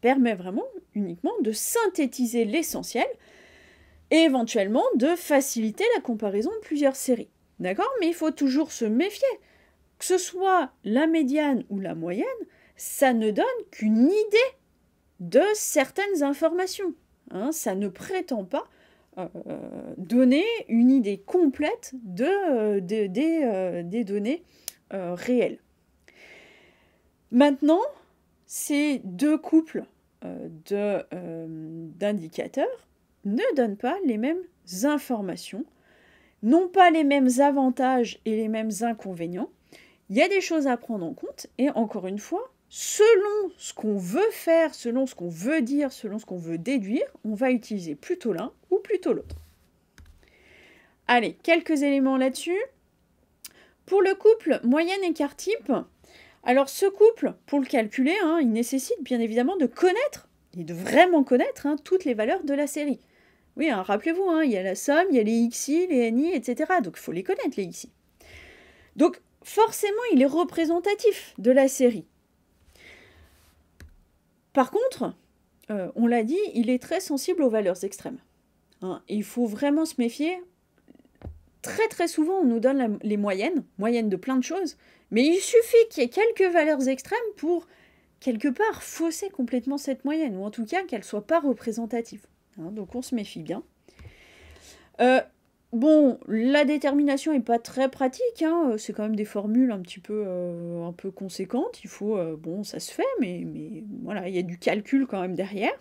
permet vraiment uniquement de synthétiser l'essentiel, et éventuellement de faciliter la comparaison de plusieurs séries. D'accord? Mais il faut toujours se méfier. Que ce soit la médiane ou la moyenne, ça ne donne qu'une idée de certaines informations. Hein, ça ne prétend pas donner une idée complète des données réelles. Maintenant, ces 2 couples d'indicateurs ne donnent pas les mêmes informations, n'ont pas les mêmes avantages et les mêmes inconvénients. Il y a des choses à prendre en compte et encore une fois, selon ce qu'on veut faire, selon ce qu'on veut dire, selon ce qu'on veut déduire, on va utiliser plutôt l'un ou plutôt l'autre. Allez, quelques éléments là-dessus. Pour le couple moyenne écart type, alors ce couple, pour le calculer, il nécessite bien évidemment de connaître, et de vraiment connaître toutes les valeurs de la série. Oui, rappelez-vous, il y a la somme, il y a les xi, les ni, etc. Donc il faut les connaître, les xi. Donc forcément, il est représentatif de la série. Par contre, on l'a dit, il est très sensible aux valeurs extrêmes. Il faut vraiment se méfier. Très très souvent, on nous donne les moyennes de plein de choses, mais il suffit qu'il y ait quelques valeurs extrêmes pour, quelque part, fausser complètement cette moyenne, ou en tout cas qu'elle ne soit pas représentative. Donc on se méfie bien. Bon, la détermination n'est pas très pratique, c'est quand même des formules un peu conséquentes, il faut, bon, ça se fait, mais voilà, il y a du calcul quand même derrière.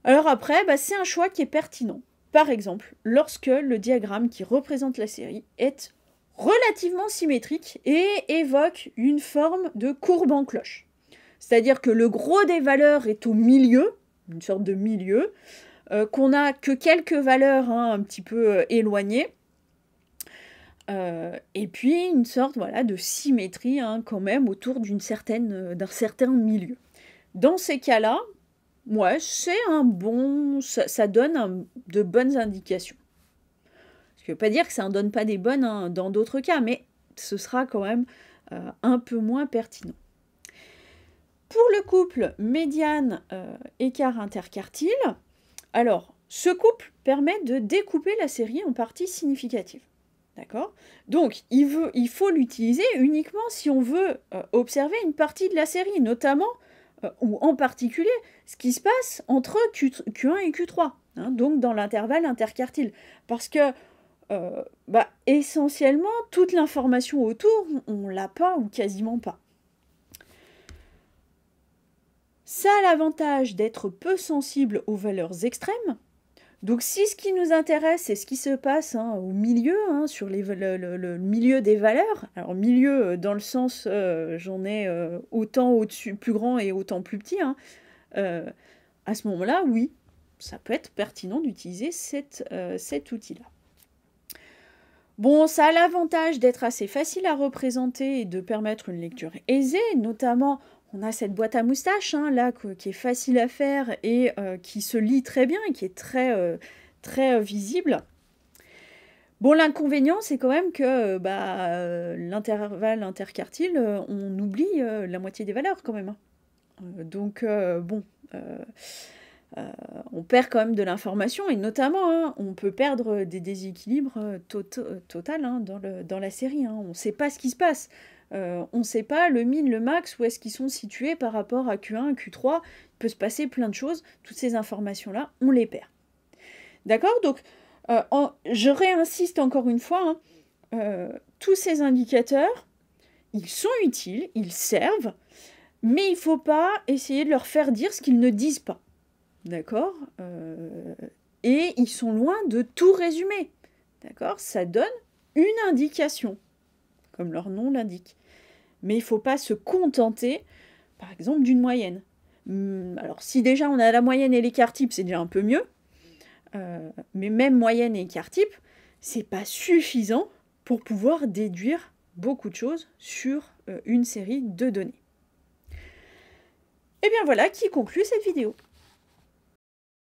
Alors après, c'est un choix qui est pertinent. Par exemple, lorsque le diagramme qui représente la série est relativement symétrique et évoque une forme de courbe en cloche. C'est-à-dire que le gros des valeurs est au milieu, une sorte de milieu, qu'on n'a que quelques valeurs un petit peu éloignées, et puis une sorte de symétrie quand même autour d'un certain milieu. Dans ces cas-là, c'est ça donne de bonnes indications. Ce qui ne veut pas dire que ça n'en donne pas des bonnes dans d'autres cas, mais ce sera quand même un peu moins pertinent. Pour le couple médiane écart interquartile, alors ce couple permet de découper la série en parties significatives. D'accord? Donc, il faut l'utiliser uniquement si on veut observer une partie de la série, notamment, ou en particulier, ce qui se passe entre Q1 et Q3, hein, donc dans l'intervalle interquartile. Parce que, essentiellement, toute l'information autour, on l'a pas ou quasiment pas. Ça a l'avantage d'être peu sensible aux valeurs extrêmes. Donc si ce qui nous intéresse, c'est ce qui se passe au milieu, sur le milieu des valeurs, alors milieu dans le sens, j'en ai autant au-dessus, plus grand et autant plus petit, à ce moment-là, oui, ça peut être pertinent d'utiliser cet outil-là. Bon, ça a l'avantage d'être assez facile à représenter et de permettre une lecture aisée, notamment on a cette boîte à moustaches là, qui est facile à faire et qui se lit très bien et qui est très visible. Bon, l'inconvénient, c'est quand même que l'intervalle interquartile, on oublie la moitié des valeurs quand même. Donc, on perd quand même de l'information et notamment, on peut perdre des déséquilibres total dans la série. On ne sait pas ce qui se passe. On ne sait pas le min, le max, où est-ce qu'ils sont situés par rapport à Q1, Q3. Il peut se passer plein de choses. Toutes ces informations-là, on les perd. D'accord? Donc, je réinsiste encore une fois, tous ces indicateurs, ils sont utiles, ils servent, mais il ne faut pas essayer de leur faire dire ce qu'ils ne disent pas. D'accord? Et ils sont loin de tout résumer. D'accord? Ça donne une indication, comme leur nom l'indique. Mais il ne faut pas se contenter, par exemple, d'une moyenne. Alors, si déjà on a la moyenne et l'écart type, c'est déjà un peu mieux. Mais même moyenne et écart type, c'est pas suffisant pour pouvoir déduire beaucoup de choses sur une série de données. Et bien voilà qui conclut cette vidéo.